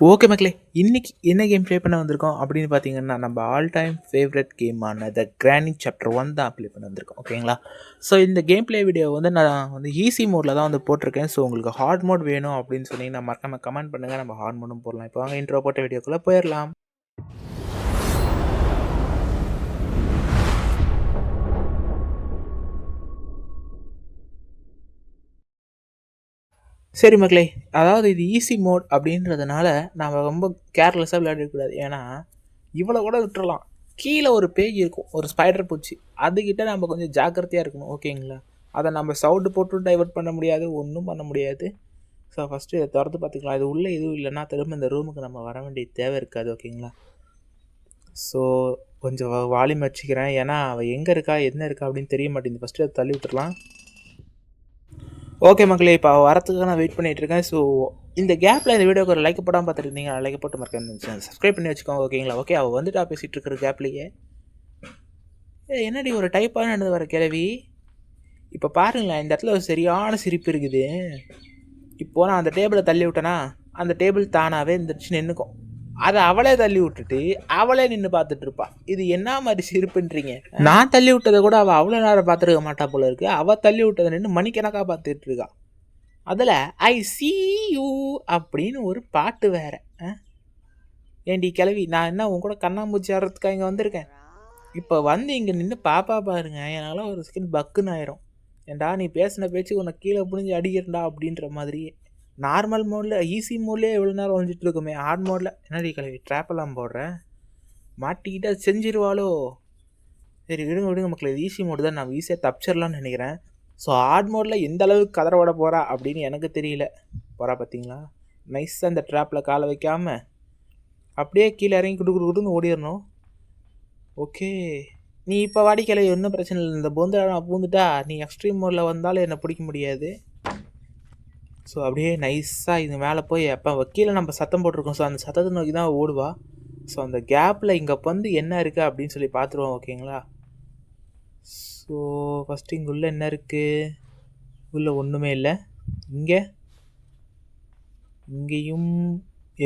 Okay மக்களே, இன்னைக்கு என்ன கேம் ப்ளே பண்ண வந்திருக்கோம் அப்படின்னு பார்த்தீங்கன்னா, நம்ம ஆல் டைம் ஃபேவரட் கேமான த கிரானி சாப்டர் 1 தான் ப்ளே பண்ண வந்திருக்கோம். ஓகேங்களா? ஸோ இந்த கேம் ப்ளே வீடியோ வந்து நான் வந்து ஈஸி மோடில் தான் வந்து போட்டிருக்கேன். ஸோ உங்களுக்கு ஹார்ட் மோட் வேணும் அப்படின்னு சொன்னீங்கன்னா மறக்காம கமெண்ட் பண்ணுங்கள். நம்ம ஹார்ட் மோடும் போடலாம். இப்போ வாங்க இன்ட்ரோ போட்ட வீடியோக்குள்ளே போயிடலாம். சரி மக்களே, அதாவது இது ஈஸி மோட் அப்படின்றதுனால நம்ம ரொம்ப கேர்லெஸ்ஸாக விளையாடக்கூடாது. ஏன்னா இவ்வளோ கூட விட்டுறலாம். கீழே ஒரு பேஜ் இருக்கும், ஒரு ஸ்பைடர் பூச்சி. அதுக்கிட்ட நம்ம கொஞ்சம் ஜாக்கிரதையாக இருக்கணும். ஓகேங்களா? அதை நம்ம சவுண்டு போட்டு டைவர்ட் பண்ண முடியாது, ஒன்றும் பண்ண முடியாது. ஸோ ஃபஸ்ட்டு இதை திறந்து பார்த்துக்கலாம். இது உள்ளே எதுவும் இல்லைன்னா திரும்ப இந்த ரூமுக்கு நம்ம வர வேண்டிய தேவை இருக்காது. ஓகேங்களா? ஸோ கொஞ்சம் வால்யூம் வச்சுக்கிறேன். ஏன்னா அவள் எங்கே இருக்கா என்ன இருக்கா அப்படின்னு தெரிய மாட்டேங்குது. ஃபஸ்ட்டு அதை தள்ளி விட்டுறலாம். ஓகே மக்களே, இப்போ வரத்துக்கு நான் வெயிட் பண்ணிகிட்ருக்கேன். ஸோ இந்த கேப்பில் இந்த வீடியோக்கு ஒரு லைக் போடாமல் பார்த்துருந்தீங்க, லைக் போட்டு மறக்காம சப்ஸ்கிரைப் பண்ணி வச்சுக்கோங்க. ஓகேங்களா? ஓகே, அவள் வந்துட்டா பேசிகிட்டு இருக்கிற கேப்லேயே. என்னடி ஒரு டைப்பாக நடந்து வர கிழவி. இப்போ பாருங்களேன், இந்த இடத்துல ஒரு சரியான சிரிப்பு இருக்குது. இப்போது நான் அந்த டேபிளை தள்ளி விட்டேன்னா அந்த டேபிள் தானாகவே எந்திரிச்சு நின்றுக்கும். அதை அவளே தள்ளி விட்டுட்டு அவளே நின்று பார்த்துட்டு இருப்பா. இது என்ன மாதிரி சிரிப்புன்றீங்க? நான் தள்ளி விட்டதை கூட அவள் அவ்வளோ நேரம் பார்த்துருக்க மாட்டா போல இருக்கு. அவள் தள்ளி விட்டதை நின்று மணிக்கணக்காக பார்த்துட்டு இருக்கா. அதில் ஐ சி யூ அப்படின்னு ஒரு பாட்டு வேற. ஏண்டி கிளவி, நான் என்ன உன் கூட கண்ணாமூச்சி ஆடுறதுக்காக இங்கே வந்திருக்கேன். இப்போ வந்து இங்கே நின்று பாப்பா பாருங்க, என்னால் ஒரு செகண்ட் பக்குன்னு ஆயிரும். ஏண்டா நீ பேசின பேச்சு உன்னை கீழே புரிஞ்சு அடிக்கிறண்டா அப்படின்ற மாதிரியே. நார்மல் மோடில் ஈஸி மோட்லேயே எவ்வளோ நேரம் வந்துட்டு இருக்குமே. ஹார்ட் மோடில் என்னடி கிளவி ட்ராப்பெல்லாம் போடுறேன், மாட்டிக்கிட்டு அது செஞ்சிருவாளோ. சரி விடுங்க விடுங்க மக்கள், இது ஈஸி மோடு தான், நான் ஈஸியாக தப்பிச்சிடலான்னு நினைக்கிறேன். ஸோ ஹார்ட் மோடில் எந்த அளவுக்கு கதற விட போகிறா அப்படின்னு எனக்கு தெரியல. போகிறா பார்த்தீங்களா? நைஸாக அந்த ட்ராப்பில் காலை வைக்காமல் அப்படியே கீழே இறங்கி குடுன்னு ஓடிடணும். ஓகே, நீ இப்போ வாடிக்கையில் ஒன்றும் பிரச்சனை இல்லை. இந்த பொந்து நான் பூந்துட்டா நீ எக்ஸ்ட்ரீம் மோடில் வந்தாலும் என்னை பிடிக்க முடியாது. ஸோ அப்படியே நைஸாக இது மேலே போய் அப்போ கீழே நம்ம சத்தம் போட்டிருக்கோம். ஸோ அந்த சத்தத்தை நோக்கி தான் ஓடுவா. ஸோ அந்த கேப்பில் இங்கே வந்து என்ன இருக்குது அப்படின்னு சொல்லி பார்த்துருவோம். ஓகேங்களா? ஸோ ஃபஸ்ட்டு இங்கே உள்ளே என்ன இருக்குது? உள்ளே ஒன்றுமே இல்லை. இங்கேயும்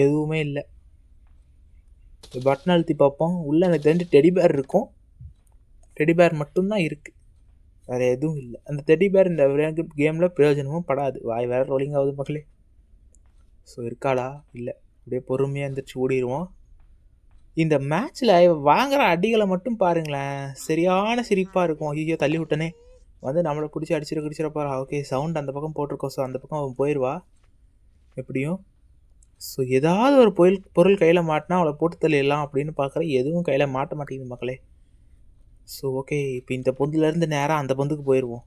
எதுவுமே இல்லை. பட்டன் அழுத்தி பார்ப்போம். உள்ளே எனக்கு தெரிஞ்சு டெடி பேர் இருக்கும். டெடி பேர் மட்டும்தான் இருக்குது, வேறு எதுவும் இல்லை. அந்த டெடி பேர் இந்த கேமில் பிரயோஜனமும் படாது. வாய் வேறு ரோலிங் ஆகுது மக்களே. ஸோ இருக்காளா? இல்லை. அப்படியே பொறுமையாக எழுந்திரிச்சு ஓடிடுவோம். இந்த மேட்ச்சில் வாங்குகிற அடிகளை மட்டும் பாருங்களேன், சரியான சிரிப்பாக இருக்கும். ஐயோ தள்ளி விட்டனே, வந்து நம்மளை பிடிச்சி அடிச்சிட போகிறா. ஓகே, சவுண்ட் அந்த பக்கம் போட்டிருக்கோம். ஸோ அந்த பக்கம் அவன் போயிடுவா எப்படியும். ஸோ ஏதாவது ஒரு பொருள் கையில் மாட்டினா அவளை போட்டு தள்ளிடலாம் அப்படின்னு பார்க்குறேன். எதுவும் கையில் மாட்ட மாட்டேங்குது மக்களே. ஸோ ஓகே, இப்போ இந்த பொந்துலேருந்து நேராக அந்த பொந்துக்கு போயிடுவோம்.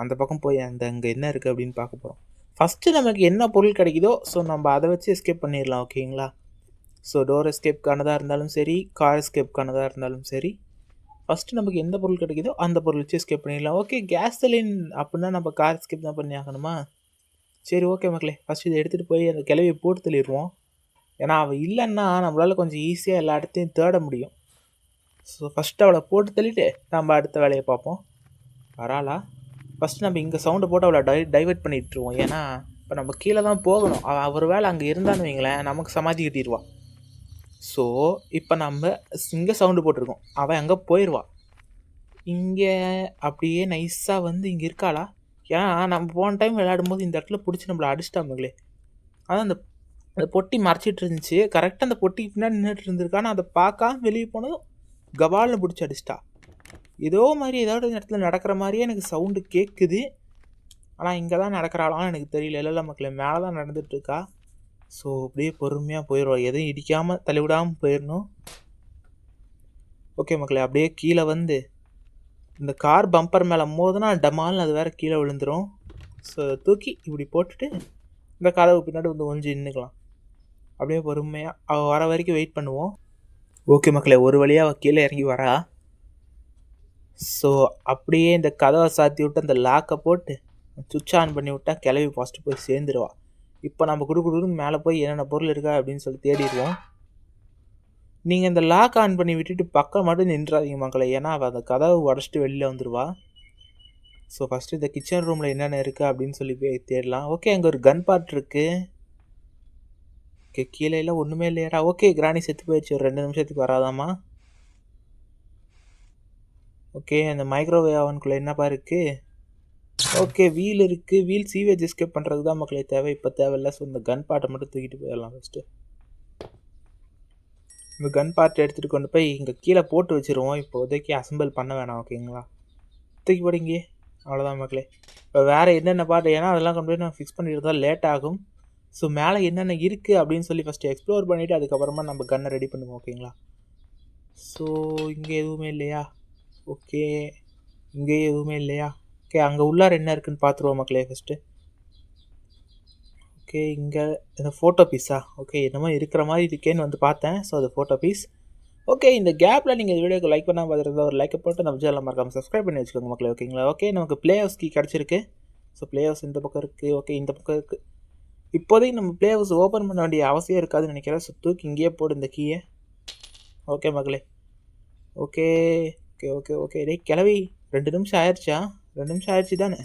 அந்த பக்கம் போய் அங்கே என்ன இருக்குது அப்படின்னு பார்க்க போகிறோம். ஃபஸ்ட்டு நமக்கு என்ன பொருள் கிடைக்குதோ ஸோ நம்ம அதை வச்சு எஸ்கேப் பண்ணிடலாம். ஓகேங்களா? ஸோ டோர் எஸ்கேப்கானதாக இருந்தாலும் சரி, கார் எஸ்கேப்கானதாக இருந்தாலும் சரி, ஃபஸ்ட்டு நமக்கு எந்த பொருள் கிடைக்குதோ அந்த பொருள் வச்சு எஸ்கேப் பண்ணிடலாம். ஓகே, கேஸ்லின் அப்படின்னா நம்ம கார் எஸ்கேப் தான் பண்ணி ஆகணுமா? சரி ஓகே மக்களே, ஃபஸ்ட்டு இதை எடுத்துகிட்டு போய் அந்த கிளவியை போட்டு தள்ளிடுவோம். ஏன்னா அவள் இல்லைன்னா நம்மளால் கொஞ்சம் ஈஸியாக எல்லா இடத்தையும் தேட முடியும். ஸோ ஃபஸ்ட்டு அவளை போட்டு தள்ளிட்டு நம்ம அடுத்த வேலையை பார்ப்போம். வராளா? ஃபஸ்ட்டு நம்ம இங்கே சவுண்டை போட்டு அவளை டைவெர்ட் பண்ணிட்டுருவோம். ஏன்னா இப்போ நம்ம கீழே தான் போகணும். அவர் வேலை அங்கே இருந்தான்னு வைங்களேன், நமக்கு சமாதி கட்டிடுவாள். ஸோ இப்போ நம்ம இங்கே சவுண்டு போட்டிருக்கோம், அவள் அங்கே போயிடுவா. இங்கே அப்படியே நைஸாக வந்து இங்கே இருக்காளா? ஏன்னா நம்ம போன டைம் விளையாடும்போது இந்த இடத்துல பிடிச்சி நம்மளை அடிச்சிட்டாங்களே. அதான் அந்த பொட்டி மறைச்சிட்டு இருந்துச்சு. கரெக்டாக அந்த பொட்டி பின்னாடி நின்றுட்டு இருந்திருக்கா. நான் அதை பார்க்காம வெளியே போனதும் கபால்னு பிடிச்சி அடிச்சிட்டா. ஏதோ மாதிரி ஏதாவது இடத்துல நடக்கிற மாதிரியே எனக்கு சவுண்டு கேட்குது. ஆனால் இங்கே தான் நடக்கிறாளான்னு எனக்கு தெரியல. இல்லை மக்களே, மேலே தான் நடந்துகிட்ருக்கா. ஸோ அப்படியே பொறுமையாக போயிடுவோம். எதையும் இடிக்காமல் தள்ளிவிடாமல் போயிடணும். ஓகே மக்களே, அப்படியே கீழே வந்து இந்த கார் பம்பர் மேலே மோதுனா டமால்னு அது வேறு கீழே விழுந்துடும். ஸோ தூக்கி இப்படி போட்டுட்டு இந்த கதவு பின்னாடி வந்து கொஞ்சம் நின்றுக்கலாம். அப்படியே பொறுமையாக அவள் வர வரைக்கும் வெயிட் பண்ணுவோம். ஓகே மக்களே, ஒரு வழியாக அவள் கீழே இறங்கி வரா. ஸோ அப்படியே இந்த கதவை சாத்தி விட்டு அந்த லாக்கை போட்டு சுவிட்ச் ஆன் பண்ணி விட்டால் கிளவி ஃபஸ்ட்டு போய் சேர்ந்துருவா. இப்போ நம்ம குடுன்னு மேலே போய் என்னென்ன பொருள் இருக்கா அப்படின்னு சொல்லி தேடிடுவோம். நீங்கள் இந்த லாக் ஆன் பண்ணி விட்டுட்டு பக்கம் மட்டும் நின்றாதீங்க மக்களை, ஏன்னா அவள் அந்த கதவை உடச்சிட்டு வெளியில் வந்துடுவா. ஸோ ஃபஸ்ட்டு இந்த கிச்சன் ரூமில் என்னென்ன இருக்குது அப்படின்னு சொல்லி போய் தேடலாம். ஓகே, அங்கே ஒரு கன் பார்ட் இருக்குது. ஓகே கீழே எல்லாம் ஒன்றுமே இல்லையாடா. ஓகே கிராணி செத்து போயிடுச்சு, ஒரு 2 நிமிஷத்துக்கு வராதாமா. ஓகே அந்த மைக்ரோவேவ் அவனுக்குள்ளே என்னப்பா இருக்குது. ஓகே வீல் இருக்குது, வீல் சீவேஜ் எஸ்கேப் பண்ணுறதுக்கு தான் மக்களே தேவை, இப்போ தேவையில்லை. ஸோ இந்த கன் பார்ட்டை மட்டும் தூக்கிட்டு போயிடலாம் ஃபஸ்ட்டு. இந்த கன் பார்ட் எடுத்துகிட்டு கொண்டு போய் இங்கே கீழே போட்டு வச்சுருவோம். இப்போதைக்கு அசம்பிள் பண்ண வேணாம் ஓகேங்களா. தூக்கி போடுங்க, அவ்வளோதான் மக்களே. இப்போ வேறு என்னென்ன பார்ட், ஏன்னா அதெல்லாம் கொண்டு போய் நான் ஃபிக்ஸ் பண்ணிட்டு தான் லேட் ஆகும். ஸோ மேலே என்னென்ன இருக்குது அப்படின்னு சொல்லி ஃபஸ்ட்டு எக்ஸ்ப்ளோர் பண்ணிவிட்டு அதுக்கப்புறமா நம்ம கன்னை ரெடி பண்ணுவோம் ஓகேங்களா. ஸோ இங்கே எதுவுமே இல்லையா. ஓகே இங்கேயும் எதுவுமே இல்லையா. ஓகே அங்கே உள்ளார என்ன இருக்குதுன்னு பார்த்துருவோம் மக்களே ஃபஸ்ட்டு. ஓகே இங்கே இந்த ஃபோட்டோ பீஸா. ஓகே என்னமோ இருக்கிற மாதிரி இருக்கேன்னு வந்து பார்த்தேன். ஸோ அது ஃபோட்டோ பீஸ். ஓகே இந்த கேப்பில் நீங்கள் இந்த வீடியோக்கு லைக் பண்ணால் பார்த்துருந்தா ஒரு லைக்கை போட்டு நம்ம சேனலில் மறக்காமல் சப்ஸ்கிரைப் பண்ணி வச்சுக்கோங்க மக்களே ஓகேங்களா. ஓகே நமக்கு ப்ளே ஹவுஸ் கீ கிடச்சிருக்கு. ஸோ ப்ளே ஹவுஸ் இந்த பக்கம் இருக்குது. ஓகே இந்த பக்கம் இருக்குது. இப்போதைக்கு நம்ம ப்ளே ஹவுஸ் ஓப்பன் பண்ண வேண்டிய அவசியம் இருக்காதுன்னு நினைக்கிறேன். ஸோ தூக்கி இங்கேயே போடு இந்த கீயை. ஓகே மக்களே. ஓகே ஓகே ஓகே ஓகே டே கிளவி 2 நிமிஷம் ஆயிடுச்சா. 2 நிமிஷம் ஆயிடுச்சு தானே.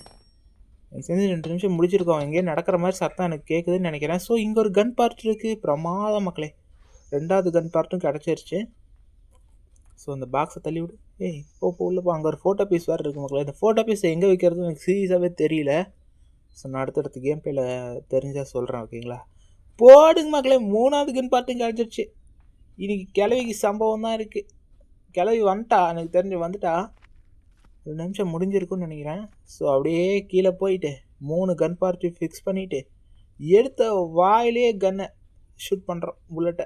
எனக்கு தெரிஞ்சு 2 நிமிஷம் முடிச்சிருக்கோம். எங்கேயே நடக்கிற மாதிரி சத்தம் எனக்கு கேட்குதுன்னு நினைக்கிறேன். ஸோ இங்கே ஒரு கன் பார்ட் இருக்குது. பிரமாதம் மக்களே. 2வது கன் பார்ட்டும் கிடச்சிருச்சு. ஸோ அந்த பாக்ஸை தள்ளி விடு. ஏய் இப்போ உள்ளப்போ அங்கே ஒரு ஃபோட்டோ பீஸ் வேறு இருக்குது மக்களே. இந்த ஃபோட்டோ பீஸ் எங்கே வைக்கிறது எனக்கு சீரியஸாகவே தெரியல. ஸோ நான் அடுத்தடுத்து கேம் பிளேயில் தெரிஞ்சால் சொல்கிறேன் ஓகேங்களா. போடுங்க மக்களே, 3வது கன் பார்ட்டும் கிடச்சிருச்சு. இன்றைக்கி கிளவிக்கு சம்பவம் தான் இருக்குது. கிளவி வந்துட்டா, எனக்கு தெரிஞ்சு வந்துட்டா. 2 நிமிஷம் முடிஞ்சிருக்குன்னு நினைக்கிறேன். ஸோ அப்படியே கீழே போயிட்டு 3 கன் பார்ட்டி ஃபிக்ஸ் பண்ணிவிட்டு எடுத்த வாயிலே கன்னை ஷூட் பண்ணுறோம் புல்லட்டை.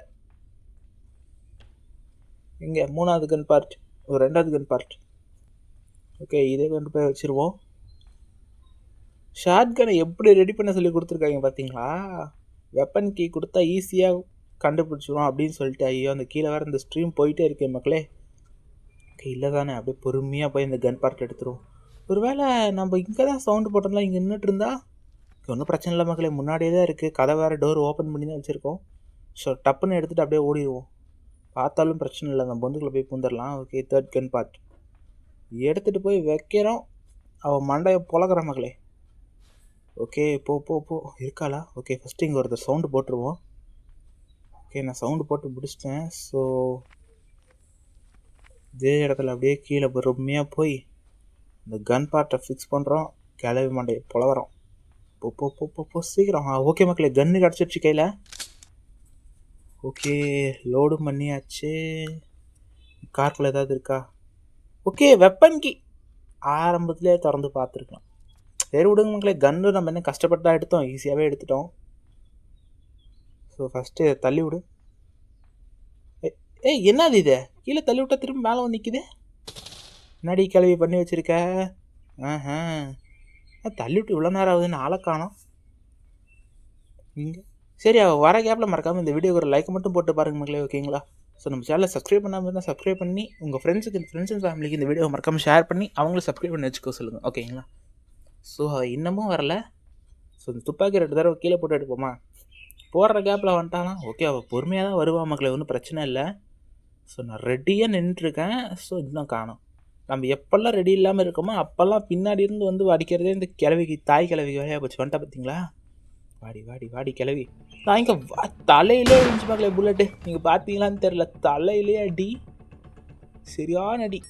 இங்கே 3வது கன் பார்ட், ஒரு 2வது கன் பார்ட். ஓகே இதே கொண்டு போய் வச்சுருவோம். ஷார்ட் கனை எப்படி ரெடி பண்ண சொல்லி கொடுத்துருக்காங்க பார்த்தீங்களா. வெப்பன் கீ கொடுத்தா ஈஸியாக கண்டுபிடிச்சிடும் அப்படின்னு சொல்லிட்டு. ஐயோ அந்த கீழே வேறு இந்த ஸ்ட்ரீம் போயிட்டே இருக்கேன் மக்களே. ஓகே இல்லை தானே, அப்படியே பொறுமையாக போய் இந்த கன் பார்ட் எடுத்துருவோம். ஒரு வேளை நம்ம இங்கே தான் சவுண்டு போட்டோம்லாம் இங்கே நின்றுட்டு இருந்தா ஒன்றும் பிரச்சனை இல்லை மக்களே. முன்னாடியே தான் இருக்குது, கதை வேறு டோர் ஓப்பன் பண்ணி தான் வச்சுருக்கோம். ஸோ டப்புன்னு எடுத்துகிட்டு அப்படியே ஓடிடுவோம். பார்த்தாலும் பிரச்சனை இல்லை, அந்த பொந்துக்குள்ளே போய் பூந்துடலாம். ஓகே 3rd கன் பார்ட் எடுத்துகிட்டு போய் வைக்கிறோம். அவள் மண்டையை பொழக்கிற மக்களே. ஓகே போ போ போ இருக்காளா. ஓகே ஃபஸ்ட்டு இங்கே ஒருத்தர் சவுண்டு போட்டுருவோம். ஓகே நான் சவுண்டு போட்டு முடிச்சிட்டேன். ஸோ இதே இடத்துல அப்படியே கீழே பொறுமையாக போய் இந்த கன் பார்ட்டை ஃபிக்ஸ் பண்ணுறோம். கிளவி மண்டையை பொழகிறோம். போ போ போ போ போ சீக்கிரம். ஓகே மக்களே கன்று கிடச்சிருச்சு கையில். ஓகே லோடும் பண்ணியாச்சு. கார்க்குள்ளே ஏதாவது இருக்கா. ஓகே வெப்பன் கீ ஆரம்பத்துலேயே திறந்து பார்த்துருக்கலாம். சரி விடுங்க மக்களே, கன்று நம்ம என்ன கஷ்டப்பட்டு தான் எடுத்தோம், ஈஸியாகவே எடுத்துட்டோம். ஸோ ஃபஸ்ட்டு தள்ளி விடு. ஏய் என்னது இது, கீழே தள்ளி விட்டா திரும்ப மேலே வந்து நிற்கிது. என்னடி கிளவி பண்ணி வச்சுருக்க. தள்ளி விட்டு இவ்வளோ நேரம் ஆகுதுன்னு ஆளை காணோம் இங்கே. சரி வர கேப்பில் மறக்காமல் இந்த வீடியோக்கு ஒரு லைக் மட்டும் போட்டு பாருங்க மக்களே ஓகேங்களா. ஸோ நம்ம சேனலை சப்ஸ்கிரைப் பண்ணாமல் இருந்தால் சப்ஸ்கிரைப் பண்ணி உங்கள் ஃப்ரெண்ட்ஸ் அண்ட் ஃபேமிலிக்கு இந்த வீடியோ மறக்காமல் ஷேர் பண்ணி அவங்களும் சப்ஸ்கிரைப் பண்ணி வச்சுக்கோ சொல்லுங்கள் ஓகேங்களா. ஸோ இன்னமும் வரல. ஸோ இந்த துப்பாக்கி 2 தடவை கீழே போட்டு எடுப்போமா. போடுற கேப்பில் வந்துட்டானா. ஓகே அவள் பொறுமையாக தான் வருவா மக்களே, ஒன்றும் பிரச்சனை இல்லை. ஸோ நான் ரெடியாக நின்றுட்டுருக்கேன். ஸோ இன்னும் காணோம். நம்ம எப்பெல்லாம் ரெடி இல்லாமல் இருக்கோமோ அப்போல்லாம் பின்னாடி இருந்து வந்து அடிக்கிறதே இந்த கிளவிக்கு, தாய் கிளவிக்கு வேலையாக போச்சு. வந்துட்டா பார்த்தீங்களா. வாடி வாடி வாடி கிளவி. நான் இங்கே தலையிலே இருந்துச்சு மக்களே புல்லட்டு. நீங்கள் பார்த்தீங்களான்னு தெரில, தலையிலே அடி, சரியான அடி.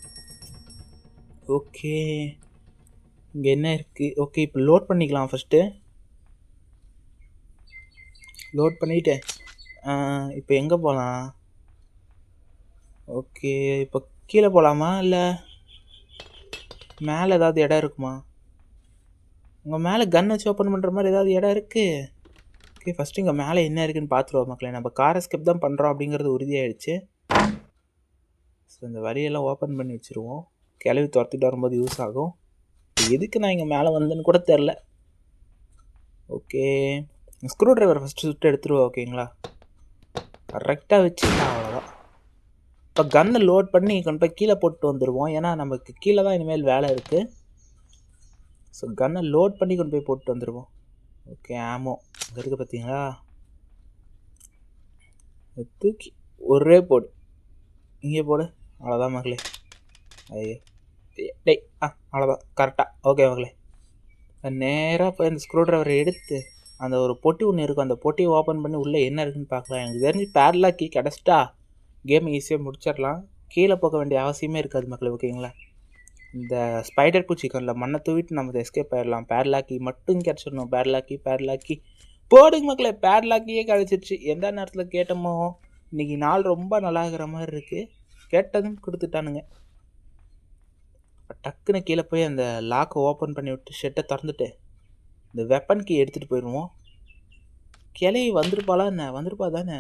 ஓகே இங்கே என்ன இருக்குது. ஓகே இப்போ லோட் பண்ணிக்கலாம். ஃபஸ்ட்டு லோட் பண்ணிவிட்டு இப்போ எங்கே போகலாம். ஓகே இப்போ கீழே போகலாமா இல்லை மேலே ஏதாவது இடம் இருக்குமா. உங்கள் மேலே கன் வச்சு ஓப்பன் பண்ணுற மாதிரி ஏதாவது இடம் இருக்குது. ஓகே ஃபஸ்ட்டு இங்கே மேலே என்ன இருக்குதுன்னு பார்த்துருவோம் மக்களே. நம்ம கார் எஸ்கேப் தான் பண்ணுறோம் அப்படிங்கிறது உறுதியாகிடுச்சு. ஸோ இந்த வழியெல்லாம் ஓப்பன் பண்ணி வச்சுருவோம். கிளவி துரத்திட்டு வரும்போது யூஸ் ஆகும். எதுக்கு நான் இங்கே மேலே வந்தேன்னு கூட தெரில. ஓகே ஸ்க்ரூ ட்ரைவர் ஃபஸ்ட்டு சுட்டு எடுத்துருவோம் ஓகேங்களா. கரெக்டாக வச்சுக்கலாம், அவ்வளோதான். இப்போ கன்னை லோட் பண்ணி கொண்டு போய் கீழே போட்டு வந்துடுவோம். ஏன்னா நமக்கு கீழே தான் இனிமேல் வேலை இருக்குது. ஸோ கன்னை லோட் பண்ணி கொண்டு போய் போட்டு வந்துடுவோம். ஓகே ஆமோ அங்கே இருக்குது பார்த்தீங்களா. தூக்கி ஒரே போடு, இங்கே போடு, அவ்வளோதான் மக்களே. ஐயோ டேய் அவ்வளோதான் கரெக்டாக. ஓகே மக்களே நேராக போய் அந்த ஸ்க்ரூ ட்ரைவரை எடுத்து அந்த ஒரு பொட்டி ஒன்று இருக்கும், அந்த பொட்டியை ஓப்பன் பண்ணி உள்ளே என்ன இருக்குன்னு பார்க்கலாம். எனக்கு தெரிஞ்சு பேட்லாக் கீ கிடச்சிட்டா கேம் ஈஸியாக முடிச்சிடலாம். கீழே போக வேண்டிய அவசியமே இருக்காது மக்களே, ஓகேங்களா. இந்த ஸ்பைடர் பூச்சிக்கனில் மண்ணை தூவிட்டு நம்ம எஸ்கேப் ஆயிடலாம். பேட்லாக் கீ மட்டும் கிடச்சிடணும். பேட்லாக் கீ போடுங்க மக்களே. பேட்லாக் கீயே கிடச்சிருச்சு. எந்த நேரத்தில் கேட்டோமோ இன்றைக்கி நாள் ரொம்ப நல்லா இருக்கிற மாதிரி இருக்குது. கேட்டதும் கொடுத்துட்டானுங்க. டக்குன்னு கீழே போய் அந்த லாக்கை ஓப்பன் பண்ணி விட்டு ஷெட்டை திறந்துட்டு இந்த வெப்பன் கீ எடுத்துகிட்டு போயிடுவோம். கிளை வந்துருப்பாளா என்ன? வந்துருப்பா தானே?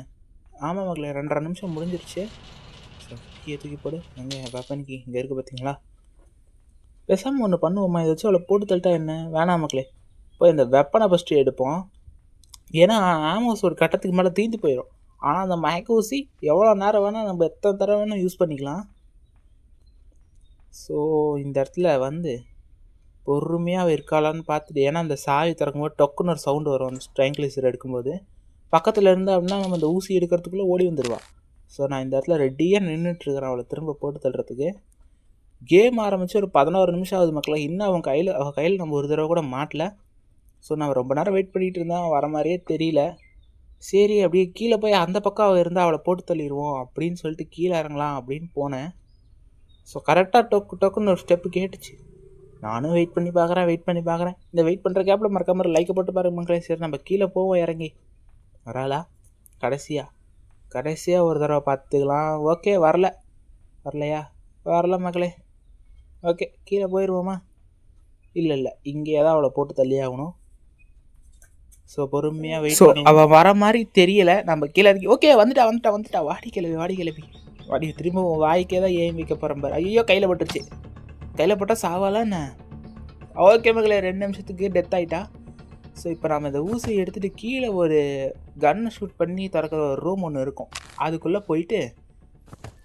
ஆமாம் மக்களே, 2.5 நிமிஷம் முடிஞ்சிருச்சு. ஸோ கீயை தூக்கி போடு. எங்கே வெப்பன் கீ இங்கே இருக்குது பார்த்தீங்களா? பேசாமல் ஒன்று பண்ணுவோம்மா, இதை வச்சு அவளை போட்டு தள்ளிட்டா என்ன? வேணாம் மக்களே, போய் இந்த வெப்பனை ஃபஸ்ட்டு எடுப்போம். ஏன்னா ஆமோஸ் ஒரு கட்டத்துக்கு மேலே தீர்ந்து போயிடும். ஆனால் அந்த மயக்க ஊசி எவ்வளோ நேரம் வேணால் நம்ம எத்தனை தடவை வேணால் யூஸ் பண்ணிக்கலாம். ஸோ இந்த இடத்துல வந்து பொறுமையாக இருக்காளான்னு பார்த்துட்டு, ஏன்னா அந்த சாவி திறக்கும்போது டொக்குன்னு ஒரு சவுண்டு வரும். அந்த ட்ரைங்கிளைசர் எடுக்கும்போது பக்கத்தில் இருந்தால் அப்படின்னா நம்ம அந்த ஊசி எடுக்கிறதுக்குள்ளே ஓடி வந்துடுவான். ஸோ நான் இந்த இடத்துல ரெடியாக நின்றுட்டுருக்கிறேன் அவளை திரும்ப போட்டு தள்ளுறதுக்கு. கேம் ஆரம்பித்து ஒரு 11 நிமிஷம் ஆகுது மக்களே. இன்னும் அவன் கையில் நம்ம ஒரு தடவை கூட மாட்டல. ஸோ நான் ரொம்ப நேரம் வெயிட் பண்ணிகிட்டு இருந்தேன், வர மாதிரியே தெரியல. சரி அப்படியே கீழே போய் அந்த பக்கம் அவள் இருந்தால் அவளை போட்டு தள்ளிடுவோம் அப்படின்னு சொல்லிட்டு கீழே இறங்கலாம் அப்படின்னு போனேன். ஸோ கரெக்டாக டொக்குன்னு ஒரு ஸ்டெப்பு கேட்டுச்சு. நானும் வெயிட் பண்ணி பார்க்குறேன். இந்த வெயிட் பண்ணுற கேப்பில் மறக்காம லைக்கை போட்டு பாருங்க மக்களே. சரி நம்ம கீழே போவோம் இறங்கி. வராளா? கடைசியாக ஒரு தடவை பார்த்துக்கலாம். ஓகே, வரலையா? வரல மக்களே. ஓகே, கீழே போயிடுவோமா? இல்லை இங்கே தான் அவளை போட்டு தள்ளி ஆகணும். ஸோ பொறுமையாக வெயிட். ஸோ அவள் வர மாதிரி தெரியலை. நம்ம கீழே இறங்கி ஓகே வந்துட்டா. வாடி கிளம்பி திரும்ப வாய்க்கே தான் ஏன் வைக்க போகிறேன் பாரு. ஐயோ கையில் போட்டால் சாவாலா என்ன? ஓகே மகளே, 2 நிமிஷத்துக்கு டெத் ஆகிட்டா. ஸோ இப்போ நம்ம இந்த ஊசியை எடுத்துகிட்டு கீழே ஒரு கன்னை ஷூட் பண்ணி திறக்கிற ஒரு ரூம் ஒன்று இருக்கும். அதுக்குள்ளே போயிட்டு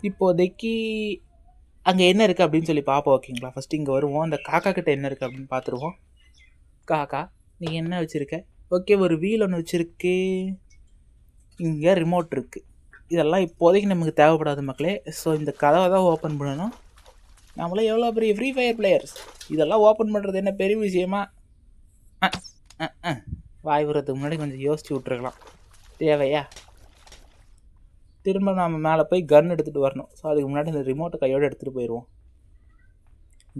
இப்போதைக்கு அங்கே என்ன இருக்குது அப்படின்னு சொல்லி பார்ப்போம், ஓகேங்களா. ஃபஸ்ட்டு இங்கே வருவோம். அந்த காக்கா கிட்ட என்ன இருக்குது அப்படின்னு பார்த்துருவோம். காக்கா, நீ என்ன வச்சுருக்க? ஓகே, ஒரு வீல் ஒன்று வச்சுருக்கு. இங்கே ரிமோட் இருக்குது. இதெல்லாம் இப்போதைக்கு நமக்கு தேவைப்படாது மக்களே. ஸோ இந்த கதவை தான் ஓப்பன் பண்ணணும். நம்மளே எவ்வளோ பெரிய ஃப்ரீ ஃபயர் பிளேயர்ஸ், இதெல்லாம் ஓப்பன் பண்ணுறது என்ன பெரிய விஷயமா? வாய் விடுறதுக்கு முன்னாடி கொஞ்சம் யோசிச்சு விட்ருக்கலாம். தேவையா? திரும்ப நம்ம மேலே போய் கன் எடுத்துகிட்டு வரணும். ஸோ அதுக்கு முன்னாடி இந்த ரிமோட்டை கையோடு எடுத்துகிட்டு போயிடுவோம்.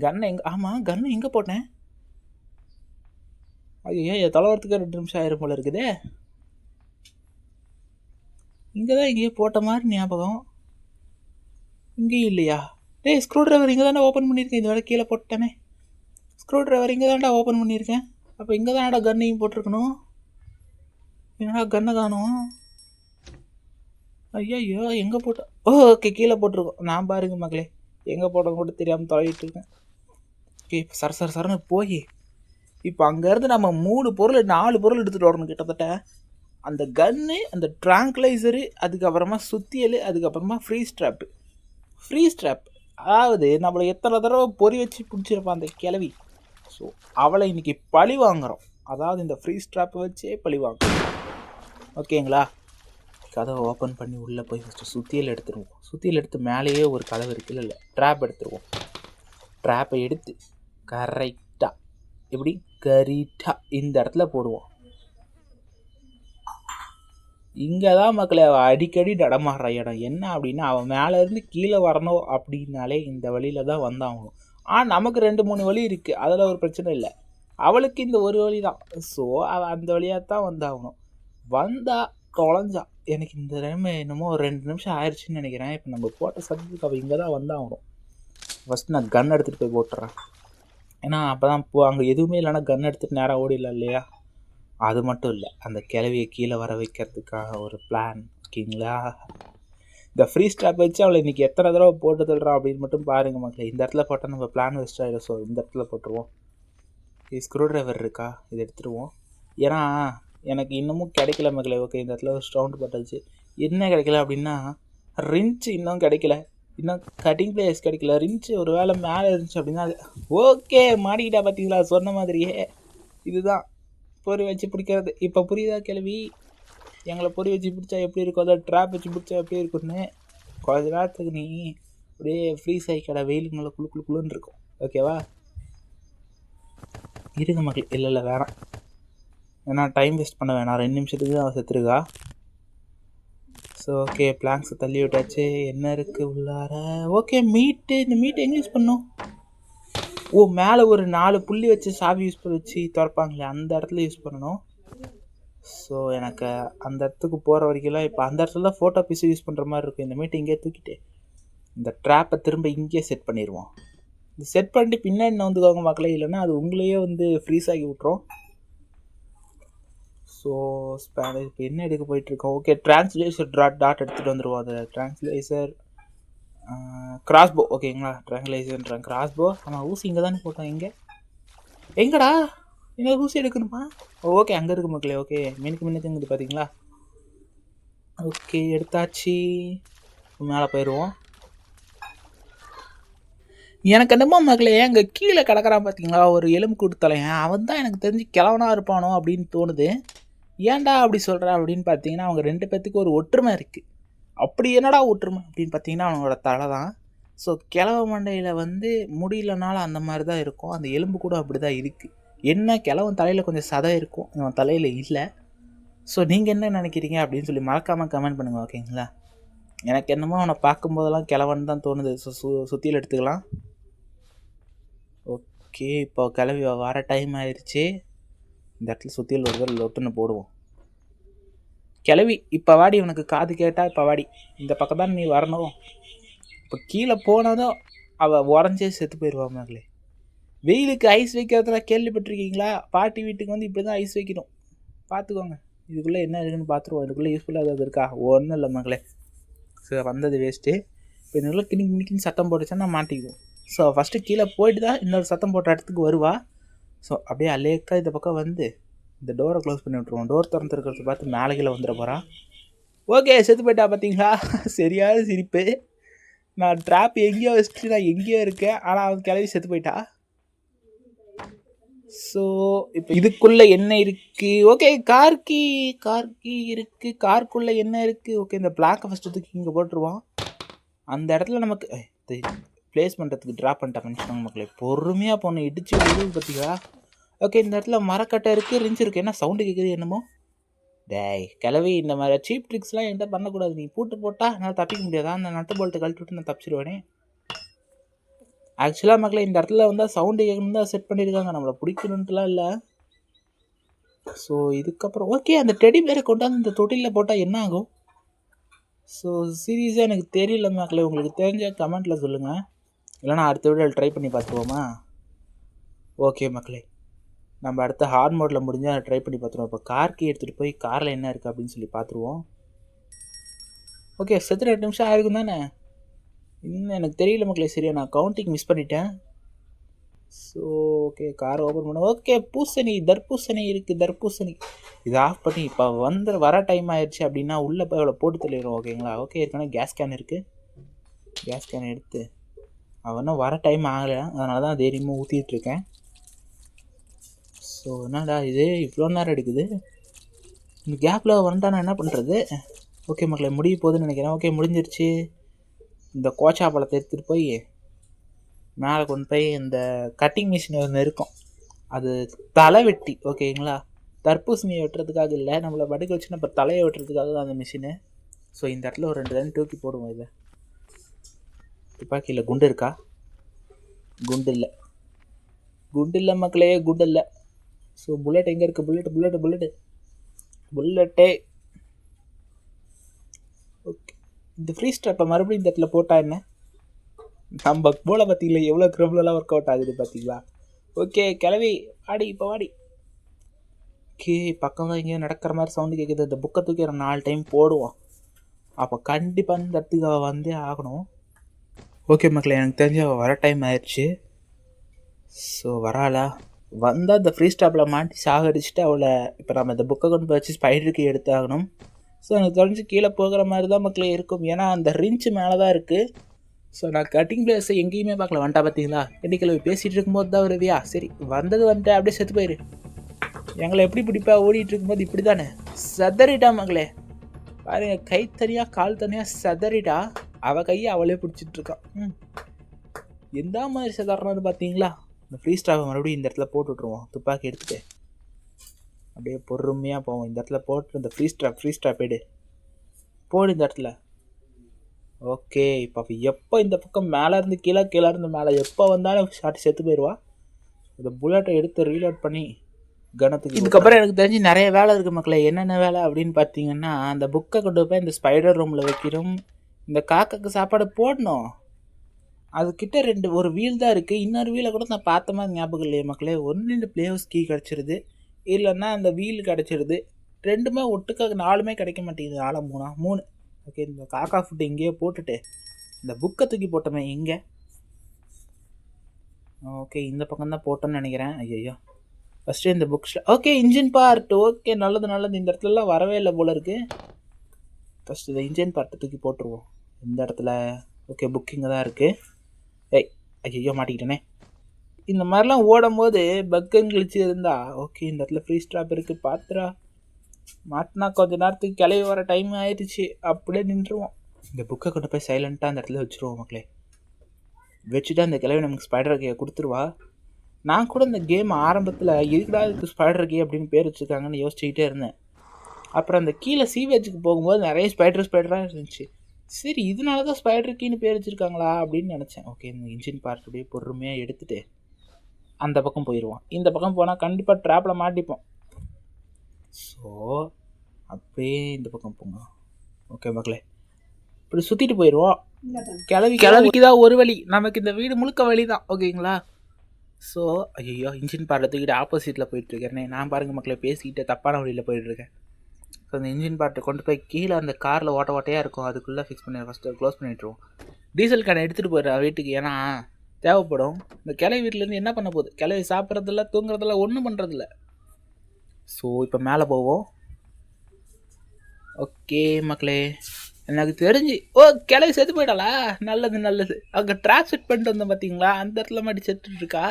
கன்னை எங்கே போட்டேன்? ஐயோ, தொலைவரத்துக்கு 2 நிமிஷம் ஆயிரம் போல இருக்குதே. இங்கே தான் எங்கேயோ போட்ட மாதிரி ஞாபகம். இங்கேயும் இல்லையா? டேய், ஸ்க்ரூ ட்ரைவர் இங்கே தானே ஓப்பன் பண்ணியிருக்கேன். இந்த வேலை கீழே போட்டேனே. ஸ்க்ரூ ட்ரைவர் இங்கே தான்டா ஓப்பன் பண்ணியிருக்கேன். அப்போ இங்கே தான்டா கன்னையும் போட்டிருக்கணும். என்னடா கன்னை காணும்? ஐயோ, எங்கே போட்டோம்? ஓகே, கீழே போட்டிருக்கோம். நான் பாருங்க மக்களே, எங்கே போட்டோம் கூட தெரியாமல் தொலைவிட்டு இருக்கேன். ஓகே, இப்போ சரன்னு போய் இப்போ அங்கேருந்து நம்ம 4 பொருள் எடுத்துகிட்டு வரணும் கிட்டத்தட்ட. அந்த கன்னு, அந்த ட்ராங்க்லைசரு, அதுக்கப்புறமா சுத்தியல், அதுக்கப்புறமா ஃப்ரீ ஸ்ட்ராப். அதாவது நம்மளை எத்தனை தடவை பொறி வச்சு பிடிச்சிருப்பான் அந்த கிளவி. ஸோ அவளை இன்றைக்கி பழி வாங்குகிறோம். அதாவது இந்த ஃப்ரீ ஸ்ட்ராப்பை வச்சே பழி வாங்குறோம், ஓகேங்களா. கதவை ஓப்பன் பண்ணி உள்ளே போய் ஃபஸ்ட்டு சுத்தியல் எடுத்து மேலேயே ஒரு கதவு இருக்குது, இல்லை ட்ராப் எடுத்துருவோம். ட்ராப்பை எடுத்து கரெக்டாக இந்த இடத்துல போடுவோம். இங்கே தான் மக்களே அவள் அடிக்கடி நடமாடுற இடம். என்ன அப்படின்னா, அவன் மேலேருந்து கீழே வரணும் அப்படின்னாலே இந்த வழியில் தான் வந்தாகணும். நமக்கு 2-3 வழி இருக்குது, அதில் ஒரு பிரச்சனை இல்லை. அவளுக்கு இந்த ஒரு வழி தான். ஸோ அவள் அந்த வழியாக தான் வந்தாகணும். தொலைஞ்சா. எனக்கு இந்த டைம் என்னமோ ஒரு 2 நிமிஷம் ஆயிடுச்சுன்னு நினைக்கிறேன். இப்போ நம்ம போட்ட சப்ஜெக்ட் அவள் இங்கே தான் வந்தாகணும். ஃபஸ்ட்டு நான் கன் எடுத்துகிட்டு போய் போட்டுறேன். ஏன்னா அப்போ தான் அங்கே எதுவுமே இல்லைன்னா கன் எடுத்துகிட்டு நேராக ஓடிடலாம் இல்லையா. அது மட்டும் இல்லை, அந்த கிளவியை கீழே வர வைக்கிறதுக்காக ஒரு பிளான், ஓகேங்களா. இந்த ஃப்ரீ ஸ்ட்ராப் வச்சு அவளை இன்றைக்கி எத்தனை தடவை போட்டு தள்ளுறான் அப்படின்னு மட்டும் பாருங்கள் மக்களே. இந்த இடத்துல போட்டால் நம்ம பிளான் வேஸ்ட் ஆகிடும். ஸோ இந்த இடத்துல போட்டுருவோம். ஸ்க்ரூ ட்ரைவர் இருக்கா, இதை எடுத்துருவோம். ஏன்னா எனக்கு இன்னமும் கிடைக்கல மக்களே. ஓகே, இந்த இடத்துல ஒரு ஸ்டவுண்ட் பட்டாச்சு. என்ன கிடைக்கல அப்படின்னா, ரிஞ்சு இன்னும் கிடைக்கல, இன்னும் கட்டிங் பிளேஸ் கிடைக்கல. ரிஞ்சு ஒரு வேளை மேலே இருந்துச்சு அப்படின்னா அது ஓகே. மாட்டிக்கிட்டா பார்த்தீங்களா, சொன்ன மாதிரியே. இதுதான் பொறி வச்சு பிடிக்கிறது. இப்போ புரியுதா கிளவி? எங்களை பொறி வச்சு பிடிச்சா எப்படி இருக்கும், அதை ட்ராப் வச்சு பிடிச்சா எப்படி இருக்குன்னு. கொஞ்ச நேரத்துக்கு நீ அப்படியே ஃப்ரீஸ் ஆகிக்கடா, வெயிலுக்கு நல்லா குளுன்னு இருக்கும், ஓகேவா. இருங்க மக்கள். இல்லை வேணாம், ஏன்னா டைம் வேஸ்ட் பண்ண வேணாம், 2 நிமிஷத்துக்கு அவன் செத்துருக்கா. ஸோ ஓகே, பிளாங்க்ஸை தள்ளி விட்டாச்சு. என்ன இருக்குது உள்ளார? ஓகே, மீட்டு. இந்த மீட்டை எங்கே யூஸ் பண்ணோம்? ஓ, மேலே ஒரு 4 புள்ளி வச்சு சாவி யூஸ் பண்ணி வச்சு திறப்பாங்களே, அந்த இடத்துல யூஸ் பண்ணணும். ஸோ எனக்கு அந்த இடத்துக்கு போகிற வரைக்கும்லாம் இப்போ அந்த இடத்துல தான் ஃபோட்டோ பீஸு யூஸ் பண்ணுற மாதிரி இருக்கும். இந்த மீட்டை இங்கேயே தூக்கிட்டு இந்த ட்ராப்பை திரும்ப இங்கேயே செட் பண்ணிடுவோம். இந்த செட் பண்ணிட்டு பின்னாடி வந்துக்கோங்க மக்களே, இல்லைன்னா அது உங்களையே ஃப்ரீஸ் ஆகி விட்ரும். ஸோ ஸ்பேனர் இப்போ என்ன எடுக்க போயிட்டுருக்கோம்? ஓகே, ட்ரான்ஸ்லேசர் டாட் எடுத்துகிட்டு வந்துடுவோம். அது ட்ரான்ஸ்லேசர் கிராஸ்போ. ஓகேங்களா, ட்ரான்ஸ்லேசர் கிராஸ்போ. நம்ம ஊசி இங்கே தானே போட்டோம். எங்கடா என்ன ஊசி எடுக்கணுமா? ஓகே, அங்கே இருக்கு மக்களே. ஓகே, மின்னுக்கு பார்த்தீங்களா? ஓகே, எடுத்தாச்சு. மேலே போயிடுவோம். எனக்கு என்னமோ மக்களே, அங்கே கீழே கிடக்கிறான் பார்த்தீங்களா ஒரு எலும்பு கொடுத்தலையன், அவன் தான் எனக்கு தெரிஞ்சு கிழவனாக இருப்பானோ அப்படின்னு தோணுது. ஏன்டா அப்படி சொல்கிறேன் அப்படின்னு பார்த்தீங்கன்னா, அவங்க 2 பேர்த்துக்கு ஒரு ஒற்றுமை இருக்குது. அப்படி என்னடா ஒற்றுமை அப்படின்னு பார்த்தீங்கன்னா, அவனோட தலை தான். ஸோ கிழவ மண்டையில் முடியலனாலும் அந்த மாதிரி தான் இருக்கும். அந்த எலும்பு கூட அப்படி தான் இருக்குது. என்ன கிழவன் தலையில் கொஞ்சம் சதை இருக்கும், இவன் தலையில் இல்லை. ஸோ நீங்கள் என்ன நினைக்கிறீங்க அப்படின்னு சொல்லி மறக்காமல் கமெண்ட் பண்ணுங்கள். ஓகேங்களா, எனக்கு என்னமோ அவனை பார்க்கும்போதெல்லாம் கிழவன் தான் தோணுது. ஸோ சுற்றியில் எடுத்துக்கலாம். ஓகே, இப்போ கிளவி வர டைம் ஆயிடுச்சு. இந்த இடத்துல சுற்றியில் ஒரு லொட்டுன்னு போடுவோம். கிளவி இப்போ வாடி, உனக்கு காது கேட்டால் இப்போ வாடி, இந்த பக்கம் தான் நீ வரணும். இப்போ கீழே போனதும் அவள் உடஞ்சே செத்து போயிடுவா மகளே. வெயிலுக்கு ஐஸ் வைக்கிறதுல கேள்விப்பட்டிருக்கீங்களா? பாட்டி வீட்டுக்கு இப்படி தான் ஐஸ் வைக்கணும். பார்த்துக்கோங்க. இதுக்குள்ளே என்ன இருக்குன்னு பார்த்துருவோம். இதுக்குள்ளே யூஸ்ஃபுல்லாக ஏதாவது இருக்கா? ஒன்றும் இல்லை மகளே. ஸோ வந்தது வேஸ்ட்டு. இப்போ இதுக்குள்ளே கிணிக்கின்னு சத்தம் போட்டுச்சுன்னா மாட்டிக்குவோம். ஸோ ஃபஸ்ட்டு கீழே போயிட்டு தான் இன்னொரு சத்தம் போட்ட இடத்துக்கு வருவா. ஸோ அப்படியே அலேக்காக இந்த பக்கம் இந்த டோரை க்ளோஸ் பண்ணி விட்ருவோம். டோர் திறந்துருக்கிறத பார்த்து மேலே கீழே வந்துட போகிறான். ஓகே, செத்து போயிட்டா பார்த்தீங்களா? சரியான சிரிப்பு. நான் ட்ராப் எங்கேயோ வச்சுட்டு நான் எங்கேயோ இருக்கேன், ஆனால் அவன் கிளவி செத்து போயிட்டா. ஸோ இப்போ இதுக்குள்ளே என்ன இருக்குது? ஓகே, கார்கி இருக்குது. கார்க்குள்ளே என்ன இருக்குது? ஓகே, இந்த பிளாக்கை ஃபஸ்ட்டு தூக்கி இங்கே போட்டுருவோம். அந்த இடத்துல நமக்கு ப்ளேஸ் பண்ணுறதுக்கு ட்ராப் பண்ணிட்டாங்க நினச்சிக்கோங்க மக்களே. பொறுமையாக போன இடிச்சு விடுது பார்த்தீங்களா? ஓகே, இந்த இடத்துல மரக்கட்டை இருக்குது, ரிஞ்ச் இருக்குது. என்ன சவுண்டு கேட்குது என்னமோ? டேய் கிளவி, இந்த மாதிரி சீப் ட்ரிக்ஸ்லாம் என்கிட்ட பண்ணக்கூடாது. நீ பூட்டு போட்டால் என்னால் தப்பிக்க முடியாதா? அந்த நட்டு போல்ட்டு கழட்டி விட்டு நான் தப்பிச்சிடுவேனே. ஆக்சுவலாக மக்களே, இந்த இடத்துல சவுண்டு கேட்கணும் தான் செட் பண்ணியிருக்காங்க, நம்மளை பிடிக்கணுன்ட்டுலாம் இல்லை. ஸோ இதுக்கப்புறம் ஓகே, அந்த டெடி பேரை கொண்டாந்து இந்த தொட்டிலில் போட்டால் என்ன ஆகும்? ஸோ சீரியஸாக எனக்கு தெரியல மக்களே. உங்களுக்கு தெரிஞ்ச கமெண்ட்டில் சொல்லுங்கள், இல்லைனா அடுத்த வீடியோவில் ட்ரை பண்ணி பார்த்துருவோமா? ஓகே மக்களே, நம்ம அடுத்த ஹார்ட் மோடில் முடிஞ்சால் ட்ரை பண்ணி பார்த்துருவோம். இப்போ கார்க்கு எடுத்துகிட்டு போய் காரில் என்ன இருக்குது அப்படின்னு சொல்லி பார்த்துருவோம். ஓகே, 2 நிமிஷம் ஆயிருக்கும் தானே? இன்னும் எனக்கு தெரியல மக்களே, சரியா நான் கவுண்டிங் மிஸ் பண்ணிட்டேன். ஸோ ஓகே, காரை ஓப்பன் பண்ண. ஓகே, தர்பூசணி இருக்குது. தர்பூசணி இதை ஆஃப் பண்ணி இப்போ வர டைம் ஆயிடுச்சு அப்படின்னா உள்ளே போய் அவளை போட்டு தள்ளிடுவோம். ஓகேங்களா? ஓகே, ஏற்கனவே கேஸ் கேன் இருக்குது. கேஸ் கேன் எடுத்து அவனும் வர டைம் ஆகலை, அதனால தான் தைரியமாக ஊற்றிட்டுருக்கேன். ஸோ என்னடா இது இவ்வளோ நேரம் எடுக்குது? இந்த கேப்பில் வந்துட்டா நான் என்ன பண்ணுறது? ஓகே மக்களே, முடிய போகுதுன்னு நினைக்கிறேன். ஓகே, முடிஞ்சிருச்சு. இந்த கோச்சா பழத்தை எடுத்துகிட்டு போய் மேலே கொண்டு போய் இந்த கட்டிங் மிஷின் ஒன்று இருக்கும், அது தலை வெட்டி. ஓகேங்களா? தர்பூசணியை வெட்டுறதுக்காக இல்லை, நம்மளை படுக்க வச்சுன்னா இப்போ தலையை வெட்டுறதுக்காக தான் அந்த மிஷினு. ஸோ இந்த இடத்துல ஒரு 2 தண்ணி தூக்கி போடுவோம். இதை துப்பாக்கியில் குண்டு இருக்கா? குண்டு இல்லை மக்களே, குண்டு இல்லை. ஸோ புல்லட் எங்கே இருக்குது? புல்லட்டே. ஓகே, இந்த ஃப்ரீ ஸ்ட்ராப்பை மறுபடியும் இந்த இடத்துல போட்டால் என்ன? நம்ம போல பார்த்தீங்களா எவ்வளோ க்ரௌப்லலாம் ஒர்க் அவுட் ஆகுது பார்த்தீங்களா? ஓகே கிளவி வாடி, இப்போ வாடி. ஓகே, பக்கம் தான் இங்கேயும் நடக்கிற மாதிரி சவுண்டு கேட்குது. இந்த புக்கை தூக்கி 4 டைம் போடுவோம். அப்போ கண்டிப்பாக இந்த இடத்துக்கு அவள் வந்தே ஆகணும். ஓகே மக்களே, எனக்கு தெரிஞ்சு அவள் வர டைம் ஆயிடுச்சு. ஸோ வராளா? வந்தால் இந்த ஃப்ரீ ஸ்டாப்பில் மாட்டி சாகடிச்சுட்டு அவளை இப்போ நம்ம இந்த புக்கை கொண்டு போய் வச்சு ஸ்பைடருக்கு எடுத்து ஆகணும். ஸோ எனக்கு தெரிஞ்சு கீழே போகிற மாதிரி தான் மக்களே இருக்கும், ஏன்னா அந்த ரிஞ்சு மேலே தான் இருக்குது. ஸோ நான் கட்டிங் பிளேஸை எங்கேயுமே பார்க்கல. வந்துட்டா பார்த்தீங்களா? கிளவி பேசிகிட்டு இருக்கும்போது தான் வருவியா? சரி, வந்துட்டு அப்படியே செத்து போயிரு. எங்களை எப்படி பிடிப்பா? ஓடிட்டு இருக்கும்போது இப்படி தானே சதறிட்டா மகளே. பாருங்க, கை தனியாக கால் தனியாக சதறிட்டா. அவள் கையை அவளே பிடிச்சிட்ருக்கான். எந்த மாதிரி சதறனான்னு பார்த்தீங்களா? இந்த ஃப்ரீ ஸ்டாப்பை மறுபடியும் இந்த இடத்துல போட்டு விட்ருவோம். துப்பாக்கி எடுத்துகிட்டு அப்படியே பொறுமையாக போவோம். இந்த இடத்துல போட்டு இந்த ஃப்ரீ ஸ்ட்ராப் எடு போடு இந்த இடத்துல. ஓகே, இப்போ எப்போ இந்த பக்கம் மேலே இருந்து கீழே இருந்து மேலே எப்போ வந்தாலும் ஷார்ட் செத்து போயிடுவா. இந்த புல்லட்டை எடுத்து ரீலோட் பண்ணி கனத்துக்கு. இதுக்கப்புறம் எனக்கு தெரிஞ்சு நிறைய வேலை இருக்குது மக்களே. என்னென்ன வேலை அப்படின்னு பார்த்தீங்கன்னா, அந்த புக்கை கொண்டு போய் இந்த ஸ்பைடர் ரூமில் வைக்கிறோம். இந்த காக்காக்கு சாப்பாடு போடணும். அதுக்கிட்ட ஒரு வீல் தான் இருக்குது. இன்னொரு வீலை கூட நான் பார்த்த மாதிரி ஞாபகம் இல்லையே மக்களே. ஒன்று இந்த பிளே ஹவுஸ் கீ கிடச்சிருது, இல்லைன்னா அந்த வீல் கிடச்சிருது. ரெண்டுமே ஒட்டுக்காக 4மே கிடைக்க மாட்டேங்குது. 4 3. ஓகே, இந்த காக்கா ஃபுட்டு இங்கேயே போட்டுட்டு இந்த புக்கை தூக்கி போட்டோமே இங்கே. ஓகே, இந்த பக்கம் தான் போட்டோன்னு நினைக்கிறேன். ஐயோ, ஃபஸ்ட்டு இந்த புக்ஸில் ஓகே இன்ஜின் பார்ட். ஓகே, நல்லது. இந்த இடத்துலலாம் வரவே இல்லை போல இருக்குது. ஃபஸ்ட்டு இந்த இன்ஜின் பார்ட்டை தூக்கி போட்டுருவோம் இந்த இடத்துல. ஓகே, புக்கிங்க தான் இருக்குது. ஏய் ஐயோ மாட்டிக்கிட்டேனே. இந்த மாதிரிலாம் ஓடும் போது பக்குங்கிழிச்சு இருந்தா ஓகே. இந்த இடத்துல ஃப்ரீ ஸ்ட்ராப் இருக்குது, பாத்துரா. மாட்டினா கொஞ்ச நேரத்துக்கு கிளவி வர டைம் ஆயிடுச்சு, அப்படியே நின்றுவோம். இந்த புக்கை கொண்டு போய் சைலண்ட்டாக அந்த இடத்துல வச்சுருவோம் மக்களே. வச்சுட்டு அந்த கிளவி நமக்கு ஸ்பைடர் கே கொடுத்துருவா. நான் கூட இந்த கேம் ஆரம்பத்தில் எதுக்குடா இதுக்கு ஸ்பைடர் கே அப்படின்னு பேர் வச்சுருக்காங்கன்னு யோசிச்சுக்கிட்டே இருந்தேன். அப்புறம் அந்த கீழே சீவேஜுக்கு போகும்போது நிறைய ஸ்பைடராக இருந்துச்சு. சரி, இதனால தான் ஸ்பைடர் கீன்னு பேர் வச்சுருக்காங்களா அப்படின்னு நினச்சேன். ஓகே, இந்த இன்ஜின் பார்ட் அப்படியே பொறுமையாக எடுத்துகிட்டு அந்த பக்கம் போயிடுவோம். இந்த பக்கம் போனால் கண்டிப்பாக ட்ராப்பில் மாட்டிப்போம். ஸோ அப்படியே இந்த பக்கம் போங்க. ஓகே மக்களே, இப்படி சுற்றிட்டு போயிடுவோம். கிளவிக்கு தான் ஒரு வழி, நமக்கு இந்த வீடு முழுக்க வழி தான். ஓகேங்களா? ஸோ ஐயோ, இன்ஜின் பார்ட்டை தூக்கிட்டு ஆப்போசிட்டில் போயிட்டுருக்கேனே நான். பாருங்கள் மக்களே, பேசிக்கிட்டு தப்பான வழியில் போயிட்டுருக்கேன். ஸோ அந்த இன்ஜின் பார்ட்டை கொண்டு போய் கீழே அந்த காரில் ஓட்டையாக இருக்கும், அதுக்குள்ளே ஃபிக்ஸ் பண்ணி ஃபஸ்ட்டு க்ளோஸ் பண்ணிவிட்ருவோம். டீசல் கேனை எடுத்துகிட்டு போயிடுறேன் வீட்டுக்கு, ஏன்னா தேவைப்படும். இந்த கிளவி வீட்டிலேருந்து என்ன பண்ண போகுது? கிளவி சாப்பிட்றதில்ல, தூங்குறதில்ல, ஒன்றும் பண்ணுறதில்ல. ஸோ இப்போ மேலே போவோம். ஓகே மக்களே, எனக்கு தெரிஞ்சு கிளவி செத்து போயிட்டாளா? நல்லது. அங்கே ட்ராப் செட் பண்ணிட்டு வந்தோம் பார்த்தீங்களா, அந்த இடத்துல மாட்டி செத்துட்ருக்கா.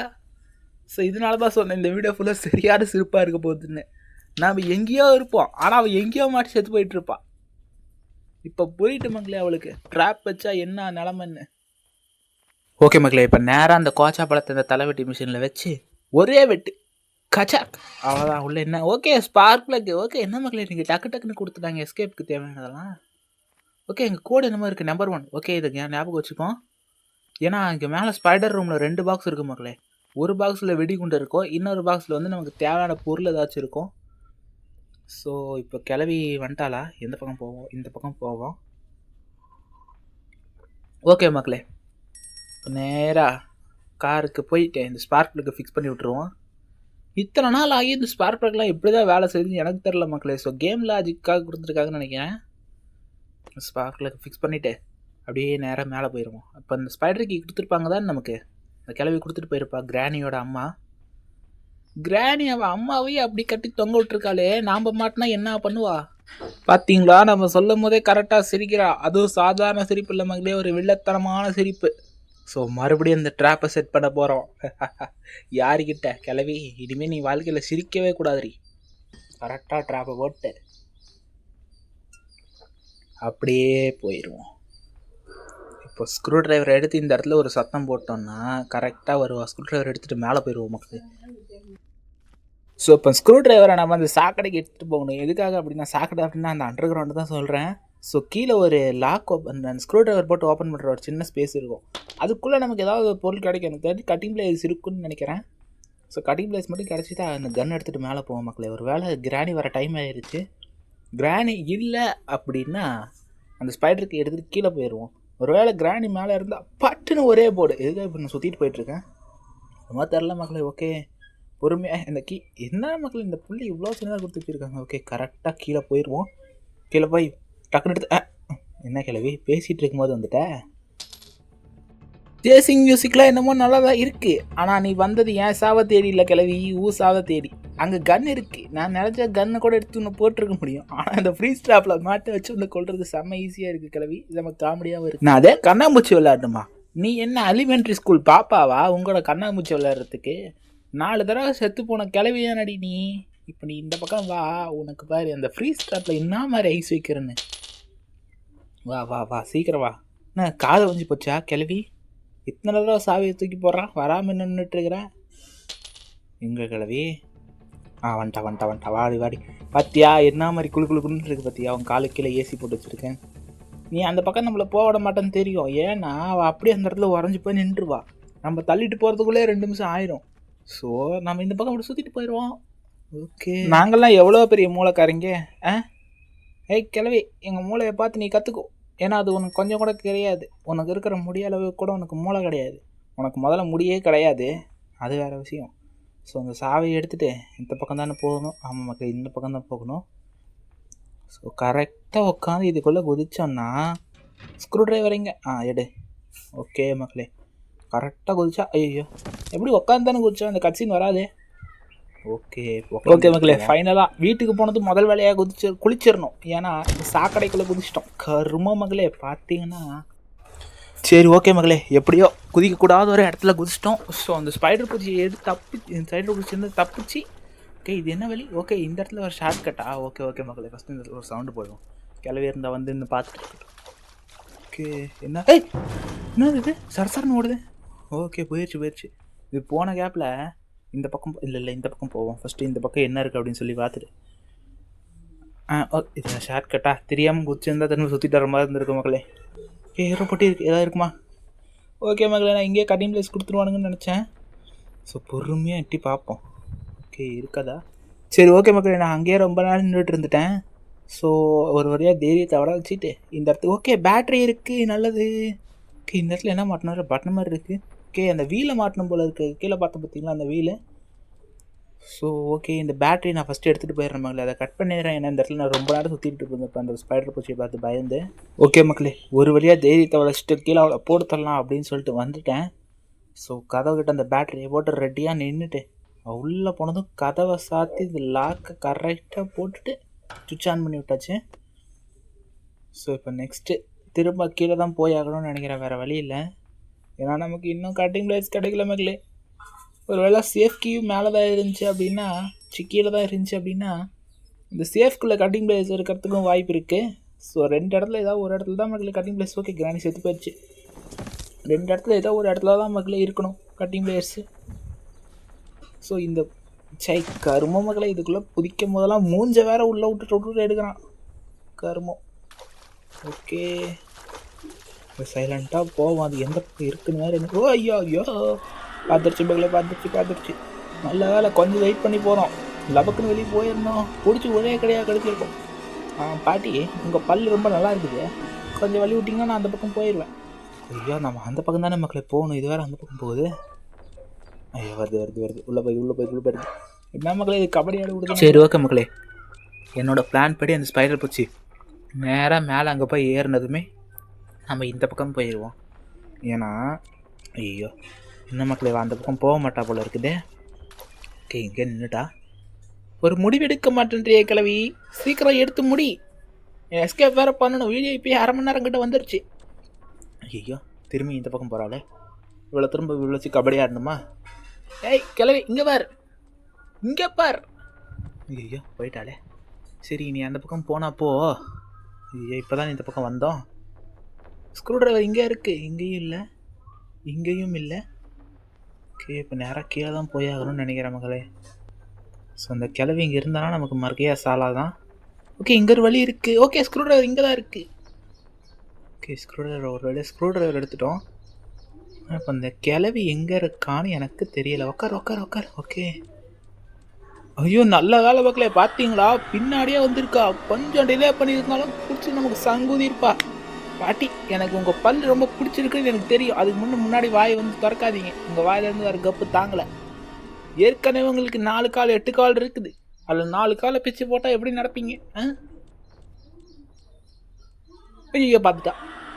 ஸோ இதனால தான் சொன்னேன் இந்த வீடியோ ஃபுல்லாக சரியான சிறப்பாக இருக்க போகுதுன்னு. நாம் எங்கேயோ இருப்போம், ஆனால் அவள் எங்கேயோ மாட்டி செத்து போயிட்டுருப்பாள். இப்போ போயிட்டு மக்களே, அவளுக்கு ட்ராப் வச்சா என்ன நிலமன்னு. ஓகே மக்களே, இப்போ நேராக அந்த கோச்சா பழத்தை இந்த தலைவெட்டி மிஷினில் வச்சு ஒரே வெட்டு கச்சாக், அவ்வளோதான். உள்ள என்ன ஓகே ஸ்பார்க் பிளக். ஓகே, என்ன மக்களே நீங்கள் டக்குன்னு கொடுத்துட்டாங்க எஸ்கேப்புக்கு தேவையானதெல்லாம். ஓகே, எங்கள் கோடு என்னமோ இருக்குது நம்பர் 1. ஓகே, இதுக்கு ஞாபகம் வச்சுப்போம். ஏன்னா இங்கே மேலே ஸ்பைடர் ரூமில் 2 பாக்ஸ் இருக்குது மக்களே. ஒரு பாக்ஸில் வெடிகுண்டு இருக்கும், இன்னொரு பாக்ஸில் வந்து நமக்கு தேவையான பொருள் ஏதாச்சும் இருக்கும். ஸோ இப்போ கிளவி வந்துட்டாளா? எந்த பக்கம் போவோம்? இந்த பக்கம் போவோம். ஓகே மக்களே, நேராக காருக்கு போயிட்டு இந்த ஸ்பார்க் பிளக்கை ஃபிக்ஸ் பண்ணி விட்ருவோம். இத்தனை நாள் ஆகி இந்த ஸ்பார்க் பிளக்லாம் எப்படி தான் வேலை செய்யுதுன்னு எனக்கு தெரில மக்களே. ஸோ கேம் லாஜிக்காக கொடுத்துருக்காங்கன்னு நினைக்கிறேன். ஸ்பார்க் பிளக்கை ஃபிக்ஸ் பண்ணிவிட்டு அப்படியே நேராக மேலே போயிடுவோம். அப்போ இந்த ஸ்பைடருக்கு கொடுத்துருப்பாங்க தான் நமக்கு. இந்த கிளவி கொடுத்துட்டு போயிருப்பா கிராணியோட அம்மா. கிராணி அவள் அம்மாவையும் அப்படி கட்டி தொங்க விட்டுருக்காளே, நாம் மாட்டினா என்ன பண்ணுவா பார்த்தீங்களா? நம்ம சொல்லும் போதே கரெக்டாக சிரிக்கிறா. அதுவும் சாதாரண சிரிப்பு இல்லை மக்களே, ஒரு வில்லத்தனமான சிரிப்பு. ஸோ மறுபடியும் இந்த ட்ராப்பை செட் பண்ண போகிறோம். யாருக்கிட்ட? கிளவி, இனிமேல் நீ வாழ்க்கையில் சிரிக்கவே கூடாதுரி. கரெக்டாக ட்ராப்பை போட்டு அப்படியே போயிடுவோம். இப்போ ஸ்க்ரூ ட்ரைவர் எடுத்து இந்த இடத்துல ஒரு சத்தம் போட்டோம்னா கரெக்டாக வருவோம். ஸ்க்ரூ ட்ரைவர் எடுத்துகிட்டு மேலே போயிடுவோம் மக்கள். ஸோ இப்போ ஸ்க்ரூ ட்ரைவரை நம்ம அந்த சாக்கடைக்கு எடுத்துகிட்டு போகணும். எதுக்காக அப்படின்னா, சாக்கடை அப்படின்னா அந்த அண்டர் கிரவுண்டு தான் சொல்கிறேன். ஸோ கீழே ஒரு லாக் அந்த ஸ்க்ரூ ட்ரைவர் போட்டு ஓப்பன் பண்ணுற ஒரு சின்ன ஸ்பேஸ் இருக்கும். அதுக்குள்ளே நமக்கு ஏதாவது ஒரு பொருள் கிடைக்கும். எனக்கு தெரிஞ்சு கட்டிங் பிளேஸ் இருக்குன்னு நினைக்கிறேன். ஸோ கட்டிங் பிளேஸ் மட்டும் கிடச்சிட்டு அந்த கன் எடுத்துகிட்டு மேலே போவோம் மக்களே. ஒரு வேளை கிராணி வர டைம் ஆகிடுச்சு. கிராணி இல்லை அப்படின்னா அந்த ஸ்பைடருக்கு எடுத்துகிட்டு கீழே போயிடுவோம். ஒரு வேளை கிராணி மேலே இருந்தால் பட்டுன்னு ஒரே போர்டு. எதுக்காக இப்போ நான் சுற்றிட்டு போயிட்டுருக்கேன் ரொம்ப தெரில மக்களே. ஓகே, பொறுமையாக இந்த என்ன மக்கள் இந்த புள்ளி இவ்வளோ சின்னதாக கொடுத்து வச்சுருக்காங்க. ஓகே, கரெக்டாக கீழே போயிடுவோம். கீழே போய் டக்குன்னு எடுத்து என்ன கிளவி பேசிகிட்டு இருக்கும்போது வந்துட்டேன். சேசிங் மியூசிக்லாம் என்னமோ நல்லா தான் இருக்குது. ஆனால் நீ வந்தது ஏன் சாவை தேடி இல்லை கிளவி, சாவை தேடி. அங்கே கன் இருக்குது. நான் நினச்சா கன்னை கூட எடுத்து ஒன்று போட்டிருக்க முடியும். ஆனால் அந்த ஃப்ரீ ஸ்ட்ராப்பில் மாட்டை வச்சு ஒன்று கொள்வது செம்ம ஈஸியாக இருக்குது கிளவி. இது நம்ம காமெடியாகவும் இருக்குது. நான் அதே கண்ணாமூச்சி விளையாடணுமா? நீ என்ன எலிமெண்ட்ரி ஸ்கூல் பாப்பாவா உங்களோட கண்ணாமூச்சி விளையாடுறதுக்கு? 4 தடவை செத்து போன கிளவியா நடி நீ. இப்போ நீ இந்த பக்கம் வா, உனக்கு பாரு அந்த ஃப்ரீ ஸ்ட்ராப்பில் என்ன மாதிரி ஐஸ் வைக்கிறேன்னு. வா வா வா சீக்கிரம் வா. என்ன காதை வஞ்சி போச்சா கிளவி? இத்தனை தடவை சாவியை தூக்கி போடுறான், வராமல் நின்றுட்டுருக்கிறேன். எங்கே கிளவி? வந்துட்டா வாடி வாடி. பார்த்தியா என்ன மாதிரி குழுன்னு இருக்குது பார்த்தியா? அவன் காலுக்கு கீழே ஏசி போட்டு வச்சுருக்கேன். நீ அந்த பக்கம் நம்மளை போக விட மாட்டேன்னு தெரியும். ஏன்னா அவள் அப்படியே அந்த இடத்துல உறைஞ்சி போய் நின்றுவா. நம்ம தள்ளிட்டு போகிறதுக்குள்ளே 2 நிமிஷம் ஆயிரும். ஸோ நம்ம இந்த பக்கம் அப்படி சுற்றிட்டு போயிடுவோம். ஓகே, நாங்கள்லாம் எவ்வளோ பெரிய மூளைக்காரங்க. ஏய் கிளவி, எங்கள் மூளையை பார்த்து நீ கற்றுக்கோ. ஏன்னா அது உனக்கு கொஞ்சம் கூட கிடையாது. உனக்கு இருக்கிற முடியளவு கூட உனக்கு மூளை கிடையாது. உனக்கு முதல்ல முடியே கிடையாது, அது வேறு விஷயம். ஸோ அந்த சாவியை எடுத்துகிட்டு இந்த பக்கம் தானே போகணும். ஆமாம் மக்கள், இந்த பக்கம் தான் போகணும். ஸோ கரெக்டாக உட்காந்து இதுக்குள்ளே குதிச்சோன்னா ஸ்க்ரூ ட்ரைவரிங்க எடு. ஓகே மக்களே, கரெக்டாக குதிச்சா ஐயோ எப்படி உட்காந்து தானே குதிச்சோம், அந்த கட்சின்னு வராது. ஓகே மக்களே, ஃபைனலாக வீட்டுக்கு போனது முதல் வேலையாக குளிச்சிடணும். ஏன்னா சாக்கடைக்குள்ளே குதிச்சிட்டோம். கரும மக்களே பார்த்தீங்கன்னா. சரி ஓகே மக்களே, எப்படியோ குதிக்கக்கூடாத ஒரு இடத்துல குதிச்சிட்டோம். ஸோ அந்த ஸ்பைடர் பூச்சியை ஸ்பைடர் பூச்சி தப்பிச்சு. ஓகே, இது என்ன வழி? ஓகே, இந்த இடத்துல ஒரு ஷார்ட் கட்டா? ஓகே மக்களே, ஃபஸ்ட்டு இந்த இடத்துல ஒரு சவுண்டு போயிடும். கிளவி இருந்தால் வந்து இந்த பார்த்துட்டு. ஓகே, என்னது இது சரசரன்னு ஓடுது? ஓகே, போயிடுச்சு. இது போன கேப்பில் இந்த பக்கம் இல்லை இந்த பக்கம் போவோம். ஃபஸ்ட்டு இந்த பக்கம் என்ன இருக்குது அப்படின்னு சொல்லி பார்த்துட்டு. இது ஷார்ட் கட்டா? தெரியாமல் குச்சிருந்தால் திரும்ப சுற்றிட்டு வர மாதிரி இருந்திருக்கும் மக்களே. ஹீரோ போட்டி இருக்குது, எதாவது இருக்குமா? ஓகே மக்களே, நான் இங்கேயே கட்டிங் ப்ளேஸ் கொடுத்துருவானுங்கன்னு நினச்சேன். ஸோ பொறுமையாக எட்டி பார்ப்போம். ஓகே, இருக்காதா? சரி ஓகே மக்களே, நான் அங்கேயே ரொம்ப நேரம் நின்றுட்டு இருந்துட்டேன். ஸோ ஒரு வழியாக தைரியத்தை வர வச்சுட்டு இந்த இடத்துக்கு. ஓகே, பேட்ரி இருக்குது, நல்லது. ஓகே, இந்த இடத்துல என்ன மாட்டினாரு? பட்டன் மாதிரி இருக்குது. ஓகே, அந்த வீலை மாட்டணும் போல் இருக்குது. கீழே பார்த்து பார்த்தீங்களா அந்த வீலை? ஸோ ஓகே, இந்த பேட்டரி நான் ஃபஸ்ட்டு எடுத்துகிட்டு போயிடுறேன் மக்களே. அதை கட் பண்ணிடுறேன். ஏன்னா இந்த இடத்துல நான் ரொம்ப நேரம் சுற்றிட்டு இருந்தேன். இப்போ அந்த ஸ்பைடர் பூச்சியை பார்த்து பயந்து. ஓகே மக்களே, ஒரு வழியாக தைரியத்தை வளைச்சிட்டு கீழே அவளை போட்டு தரலாம் அப்படின்னு சொல்லிட்டு வந்துட்டேன். ஸோ கதவுக்கிட்ட அந்த பேட்டரியை போட்டு ரெடியாக நின்றுட்டு உள்ளே போனதும் கதவை சாத்தி இது லாக்கை கரெக்டாக போட்டுட்டு சுவிட்ச் ஆன் பண்ணி விட்டாச்சு. ஸோ இப்போ நெக்ஸ்ட்டு திரும்ப கீழே தான் போய் ஆகணும்னு நினைக்கிறேன், வேறு வழி இல்லை. ஏன்னா நமக்கு இன்னும் கட்டிங் பிளேஸ் கிடைக்கல மக்களே. ஒரு வேளை சேஃப் கீயும் மேலே தான் இருந்துச்சு அப்படின்னா, கீழே தான் இருந்துச்சு அப்படின்னா, இந்த சேஃப்குள்ளே கட்டிங் பிளேஸ் இருக்கிறதுக்கும் வாய்ப்பு இருக்குது. ஸோ 2 இடத்துல ஏதாவது ஒரு இடத்துல தான் மக்களே கட்டிங் பிளேஸ். ஓகே, கிராணி செத்து போயிடுச்சு. 2 இடத்துல ஏதோ ஒரு இடத்துல தான் மக்களே இருக்கணும் கட்டிங் பிளேயர்ஸு. ஸோ இந்த கரும மக்களை இதுக்குள்ளே குதிக்கும் போதெல்லாம் மூஞ்ச வேற உள்ளே விட்டு எடுக்கிறான் கருமம். ஓகே, சைலண்ட்டாக போவோம். அது எந்த பக்கம் இருக்குன்னு வேறு எனக்கு. ஓ ஐயோ பார்த்துருச்சு மக்களை, பார்த்துருச்சு. நல்ல வேலை கொஞ்சம் வெயிட் பண்ணி போகிறோம். லபக்குன்னு வெளியே போயிருந்தோம், பிடிச்சி ஒரே கிடையாது கெடுத்திருக்கோம். பாட்டி, உங்கள் பல் ரொம்ப நல்லா இருக்குது, கொஞ்சம் வழி விட்டிங்கன்னா நான் அந்த பக்கம் போயிடுவேன். ஐயோ, நம்ம அந்த பக்கம் தானே மக்களை போகணும், இது வேறு அந்த பக்கம் போகுது. ஐயோ, வருது. உள்ளே போயிடுது. என்ன மக்களே, இது கபடி ஆட விடுது. சரி ஓகே மக்களே, என்னோடய பிளான் படி அந்த ஸ்பைடர் பூச்சி நேராக மேலே அங்கே போய் ஏறினதுமே நம்ம இந்த பக்கம் போயிடுவோம். ஏன்னா ஐயோ என்ன மக்களே, அந்த பக்கம் போக மாட்டா போல இருக்குதே. ஓகே, இங்கே நின்றுட்டா. ஒரு முடிவெடுக்க மாட்டேன்றிய கிளவி, சீக்கிரம் எடுத்து முடி. எஸ்கேப் வேறு பண்ணணும். வீடியோ இப்போயே 1/2 மணி நேரம் கிட்ட வந்துருச்சு. ஐயோ, திரும்பி இந்த பக்கம் போகிறாளே. இவ்வளோ திரும்ப இவ்வளோச்சு கபடி ஆடணுமா? ஏய் கிளவி, இங்கே பார். ஐயோ, போயிட்டாளே. சரி, நீ அந்த பக்கம் போனாப்போ. ஐயோ, இப்போ தான் இந்த பக்கம் வந்தோம். ஸ்க்ரூ ட்ரைவர் இங்கே இருக்குது, இங்கேயும் இல்லை. ஓகே, இப்போ நேராக கீழே தான் போய் ஆகணும்னு நினைக்கிறேன் மகளே. ஸோ அந்த கிளவி இங்கே இருந்தாலும் நமக்கு மறுக்கையா சாலா தான். ஓகே, இங்கே ஒரு வழி இருக்குது. ஓகே, ஸ்க்ரூ ட்ரைவர் இங்கே தான் இருக்குது. ஓகே, ஸ்க்ரூ ட்ரைவர் ஒரு வழியாக ஸ்க்ரூ ட்ரைவர் எடுத்துட்டோம். இப்போ அந்த கிளவி எங்கே இருக்கான்னு எனக்கு தெரியலை. உட்கார். ஓகே, ஐயோ நல்ல வேலை மக்களே, பார்த்தீங்களா பின்னாடியே வந்திருக்கா. கொஞ்சம் டிலே பண்ணியிருந்தாலும் பிடிச்சி நமக்கு சங்குதிருப்பா. பாட்டி, எனக்கு உங்கள் பல் ரொம்ப பிடிச்சிருக்குன்னு எனக்கு தெரியும். அதுக்கு முன்னாடி வாய் வந்து திறக்காதீங்க. உங்கள் வாயிலேருந்து வேறு கப்பு தாங்கலை. ஏற்கனவே உங்களுக்கு 4 கால் 8 கால் இருக்குது. அதில் 4 காலை பிச்சு போட்டால் எப்படி நடப்பீங்க? ஐயோ, பார்த்துட்டா.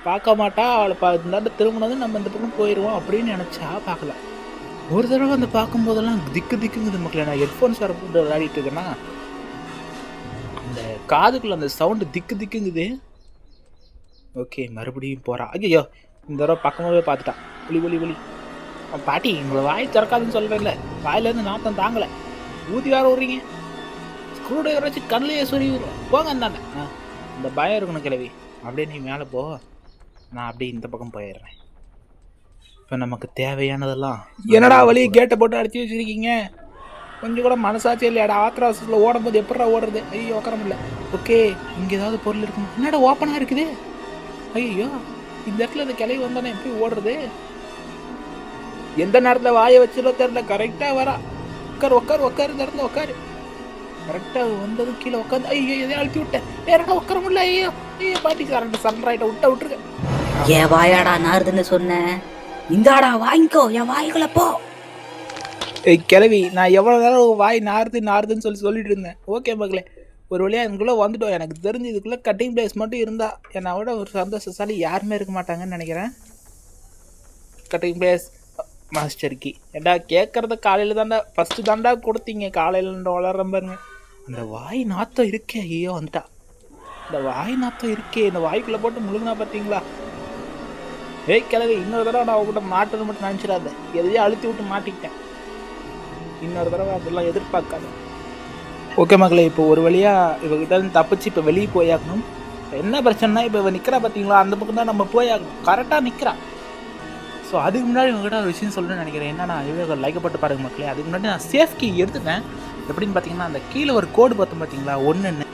பார்க்க மாட்டா. அவளை இந்த திரும்பினதும் நம்ம இந்த பக்கம் போயிடுவோம் அப்படின்னு நினச்சா பார்க்கல. ஒரு தடவை அந்த பார்க்கும்போதெல்லாம் திக்குங்குது மக்களே. நான் ஹெட்ஃபோன்ஸ் வேறு போட்டு விளையாடிட்டு இருக்கேன்னா அந்த காதுக்குள்ள அந்த சவுண்டு திக்குங்குது. ஓகே, மறுபடியும் போகிறா. ஐயோ, இந்த தடவை பக்கமாகவே பார்த்துட்டா. ஒளி. பாட்டி, உங்களை வாய் திறக்காதுன்னு சொல்கிறேன் இல்லை, வாயிலேருந்து நாத்தம் தாங்கலை. ஊதி வேறு விட்றீங்க. ஸ்க்ரூ ட்ரைவர் வச்சு கண்ணிலேயே சொல்லி போங்க அந்தாண்ட. இந்த பயம் இருக்கணும் கிளவி. அப்படியே நீ மேலே போ, நான் அப்படியே இந்த பக்கம் போயிடுறேன். இப்போ நமக்கு தேவையானதெல்லாம். என்னடா வழி கேட்டை போட்டு அடிச்சு வச்சுருக்கீங்க? கொஞ்சம் கூட மனசாட்சி இல்லையாடா, ஆத்திர அவசரத்தில் ஓடும்போது எப்படா ஓடுறது? ஐயோ உட்கார முடியல. ஓகே, இங்கே ஏதாவது பொருள் இருக்குமா? என்னடா ஓப்பனாக இருக்குது? ஐயோ, இந்த இடத்துல இந்த கிளவி வந்தானே எப்படி ஓடுறது? எந்த நேரத்தில் வாயை வச்சிடோ தெரியல. கரெக்டாக வரா. உட்காரு இந்த இடத்துல உட்காரு. கரெக்டாக வந்ததும் கீழே உட்காந்து ஐயோ எதையும் அழுத்தி விட்டேன். வேறடா உட்கார முடியல. ஐயோ பாட்டி சரண்டாயிட்ட விட்டுருக்கேன். என் வாயாடா நாருதுன்னு சொன்னேன், இந்தாடா வாங்கிக்கோ, என் வாய்க்குள்ள போ. கிளவி, நான் எவ்வளோ நேரம் வாய் நாருதுன்னு சொல்லிட்டு இருந்தேன். ஓகே மக்களே, ஒரு வழியாக எனக்குள்ளே வந்துட்டோம். எனக்கு தெரிஞ்சு இதுக்குள்ளே கட்டிங் பிளேஸ் மட்டும் இருந்தால் என்னை விட ஒரு சந்தோஷசாலி யாருமே இருக்க மாட்டாங்கன்னு நினைக்கிறேன். கட்டிங் பிளேஸ் மாஸ்டர் கீ ஏண்டா கேட்குறத காலையில் ஃபஸ்ட்டு கொடுத்தீங்க. காலையில் வளர்ற பாருங்க. அந்த வாய் நாத்தம் இருக்கே. ஐயோ வந்துட்டா. இந்த வாய் நாத்தம் இருக்கே. இந்த வாய்க்குள்ளே போட்டு முழுங்கினா பார்த்தீங்களா? கிளவி, இன்னொரு தடவை நான் அவங்ககிட்ட மாட்டணும் மட்டும் நினச்சிடாத. எதையோ அழுத்தி விட்டு மாட்டிக்கிட்டேன். இன்னொரு தடவை அதெல்லாம் எதிர்பார்க்காது. ஓகே மக்களே, இப்போ ஒரு வழியாக இவகிட்ட தப்பிச்சு இப்போ வெளியே போயாகணும். என்ன பிரச்சனைனா, இப்போ இவன் நிற்கிறா பார்த்தீங்களா, அந்த பக்கம் தான் நம்ம போயாகணும். கரெக்டாக நிற்கிறான். ஸோ அதுக்கு முன்னாடி இவங்ககிட்ட ஒரு விஷயம் சொல்லணும்னு நினைக்கிறேன். என்னன்னா, இவங்க லைக்கப்பட்டு பாருங்க மக்களே. அதுக்கு முன்னாடி நான் சேஃப் கீ எடுத்துட்டேன். எப்படின்னு பார்த்தீங்கன்னா, அந்த கீழே ஒரு கோடு பார்த்தோம் பார்த்தீங்களா, 1ன்னு.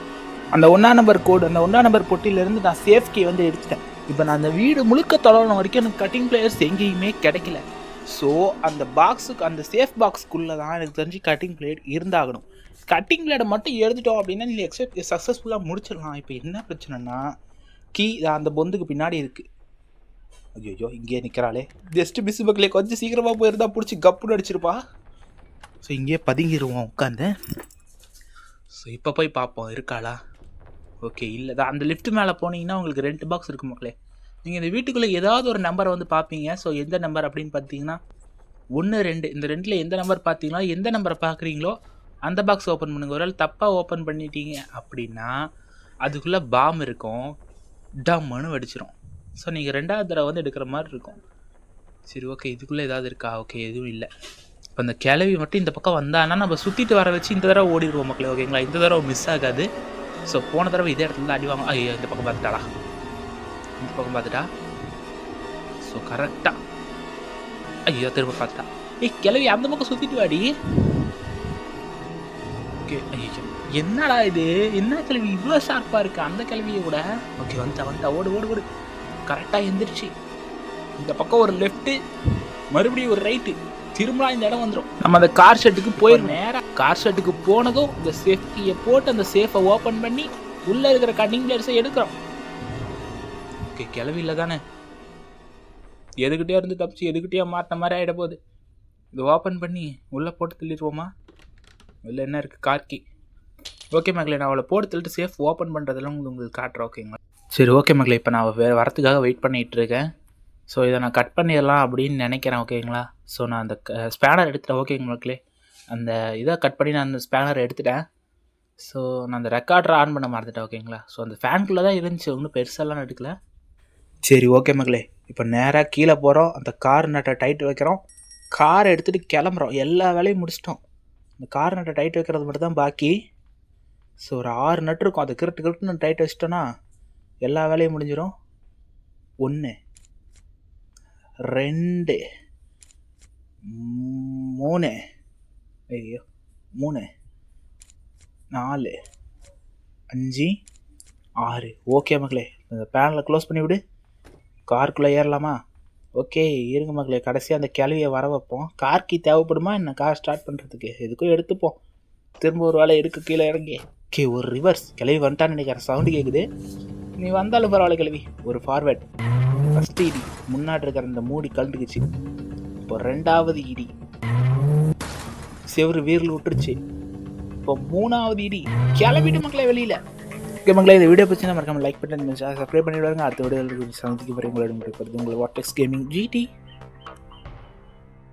அந்த 1ஆம் நம்பர் கோடு, அந்த 1ஆம் நம்பர் பொட்டியிலேருந்து நான் சேஃப் கீ வந்து எடுத்துட்டேன். இப்போ நான் அந்த வீடு முழுக்க தொடரணும் வரைக்கும் எனக்கு கட்டிங் பிளேயர்ஸ் எங்கேயுமே கிடைக்கல. ஸோ அந்த பாக்ஸுக்கு, அந்த சேஃப் பாக்ஸுக்குள்ளே தான் எனக்கு தெரிஞ்சு கட்டிங் பிளேட் இருந்தாகணும். கட்டிங் பிளேடை மட்டும் எடுத்துட்டோம் அப்படின்னா நீங்கள் சக்ஸஸ்ஃபுல்லாக முடிச்சிடலாம். இப்போ என்ன பிரச்சனைனா, கீ அந்த பொந்துக்கு பின்னாடி இருக்குது. ஐயோ இங்கேயே நிற்கிறாளே. ஜஸ்ட்டு மிஸ் பக்கலே, கொஞ்சம் சீக்கிரமாக போயிருந்தா பிடிச்சி கப்புன்னு அடிச்சிருப்பா. ஸோ இங்கேயே பதுங்கிடுவோம் உட்காந்து. ஸோ இப்போ போய் பார்ப்போம் இருக்காளா. ஓகே, இல்லை தான். அந்த லிஃப்ட் மேலே போனீங்கன்னா உங்களுக்கு 2 பாக்ஸ் இருக்குது மக்களே. நீங்கள் இந்த வீட்டுக்குள்ளே ஏதாவது ஒரு நம்பரை வந்து பார்ப்பீங்க. ஸோ எந்த நம்பர் அப்படின்னு பார்த்தீங்கன்னா 1, 2, இந்த 2ல் எந்த நம்பர் பார்த்தீங்களோ, எந்த நம்பரை பார்க்குறீங்களோ அந்த பாக்ஸ் ஓப்பன் பண்ணுங்கள். ஒரு வேளை தப்பாக ஓப்பன் பண்ணிட்டீங்க அப்படின்னா அதுக்குள்ளே பாம் இருக்கும், டம்முன்னு வெடிச்சிடும். ஸோ நீங்கள் 2வது தடவை வந்து எடுக்கிற மாதிரி இருக்கும். சரி ஓகே, இதுக்குள்ளே ஏதாவது இருக்கா? ஓகே, எதுவும் இல்லை. இப்போ அந்த கிளவி மட்டும் இந்த பக்கம் வந்தான்னா நம்ம சுற்றிட்டு வர வச்சு இந்த தடவை ஓடிடுவோம் மக்களே. ஓகேங்களா, இந்த தடவை மிஸ் ஆகாது. ஸோ போன தடவை இதே இடத்துல தான் அடிவாங்க. ஐயோ இந்த பக்கம் பார்த்துட்டாளா, இந்த பக்கம் பார்த்துட்டா. ஸோ கரெக்டாக ஐயோ திரும்ப பார்த்துட்டா. கிளவி அந்த பக்கம் சுற்றிட்டு வாடி. ஓகே, ஐயோ என்னடா இது, என்ன கிளவி இவ்வளோ ஷார்ப்பாக இருக்குது அந்த கிளவியை கூட. ஓகே வந்துட்டா, ஓடு. கரெக்டாக எந்திரிச்சு இந்த பக்கம் ஒரு லெஃப்ட்டு, மறுபடியும் ஒரு ரைட்டு, திரும்ப இந்த இடம் வந்துடும். நம்ம அந்த கார் ஷெட்டுக்கு போயிடும். நேராக கார் ஷெட்டுக்கு போனதும் இந்த சேஃப்டியை போட்டு அந்த சேஃபை ஓப்பன் பண்ணி உள்ளே இருக்கிற கட்டிங் பிளேட்ஸை எடுக்கிறோம். ஓகே, கிளவியில் தானே எதுக்கிட்டே இருந்து தப்பிச்சு எதுக்கிட்டே மாட்டின மாதிரி ஆகிட போகுது. இது ஓப்பன் பண்ணி உள்ளே போட்டு தள்ளிடுவோமா? இல்லை என்ன இருக்குது, கார்கி. ஓகே மக்களே, நான் அவளை போட்டு தள்ளிட்டு சேஃப் ஓப்பன் பண்ணுறதெல்லாம் உங்களுக்கு காட்டுறேன். ஓகேங்களா, சரி ஓகே மக்களே, இப்போ நான் வரத்துக்காக வெயிட் பண்ணிகிட்டு இருக்கேன். ஸோ இதை நான் கட் பண்ணிடலாம் அப்படின்னு நினைக்கிறேன். ஓகேங்களா, ஸோ நான் அந்த ஸ்பேனர் எடுத்துட்டேன். ஓகேங்க மக்களே, அந்த இதை கட் பண்ணி நான் அந்த ஸ்பேனரை எடுத்துட்டேன். ஸோ நான் அந்த ரெக்கார்டரை ஆன் பண்ண மறந்துட்டேன். ஓகேங்களா, ஸோ அந்த ஃபேனுக்குள்ளே தான் இருந்துச்சு, ஒன்றும் பெருசாலாம் எடுக்கல. சரி ஓகே மக்களே, இப்போ நேராக கீழே போகிறோம். அந்த கார் நட்டை டைட் வைக்கிறோம். காரை எடுத்துகிட்டு கிளம்புறோம். எல்லா வேலையும் முடிச்சிட்டோம். இந்த கார் நட்டை டைட் வைக்கிறது மட்டும் தான் பாக்கி. ஸோ ஒரு 6 நட்டு இருக்கும். அதை கிரிட்டு டைட் வச்சிட்டோன்னா எல்லா வேலையும் முடிஞ்சிடும். 1, 2, 3, ஐயோ 3, 4, 5, 6. ஓகே மக்களே, இந்த பேனலை க்ளோஸ் பண்ணி விடு. காருக்குள்ளே ஏறலாமா? ஓகே இருங்க மக்களே, கடைசியாக அந்த கிளவியை வர வைப்போம். கார்கி தேவைப்படுமா என்ன கார் ஸ்டார்ட் பண்ணுறதுக்கு? எதுக்கும் எடுத்துப்போம். திரும்ப ஒரு வேலை இருக்குது கீழே இறங்கி. ஓகே, ஒரு ரிவர்ஸ். கிளவி வந்துட்டான்னு நினைக்கிறேன், சவுண்டு கேட்குது. நீ வந்தாலும் பரவாயில்ல கிளவி. ஒரு ஃபார்வேர்ட். ஃபஸ்ட்டு இடி முன்னாடி இருக்கிற அந்த மூடி கலந்துக்குச்சு. இப்போ 2வது இடி செவரு வீரில் விட்டுருச்சு. இப்போ 3வது இடி கிளம்பிட்டு மக்களே வெளியில். ஓகே மக்களே, இந்த வீடியோ பற்றி மறக்காம லைக் பண்ணி சப்ஸ்கிரைப் பண்ணிவிடுவாங்க. அடுத்த வீடியோ சந்திக்க போகிற உங்களோட உங்களை வாட்டெக்ஸ் கேமிங் GT.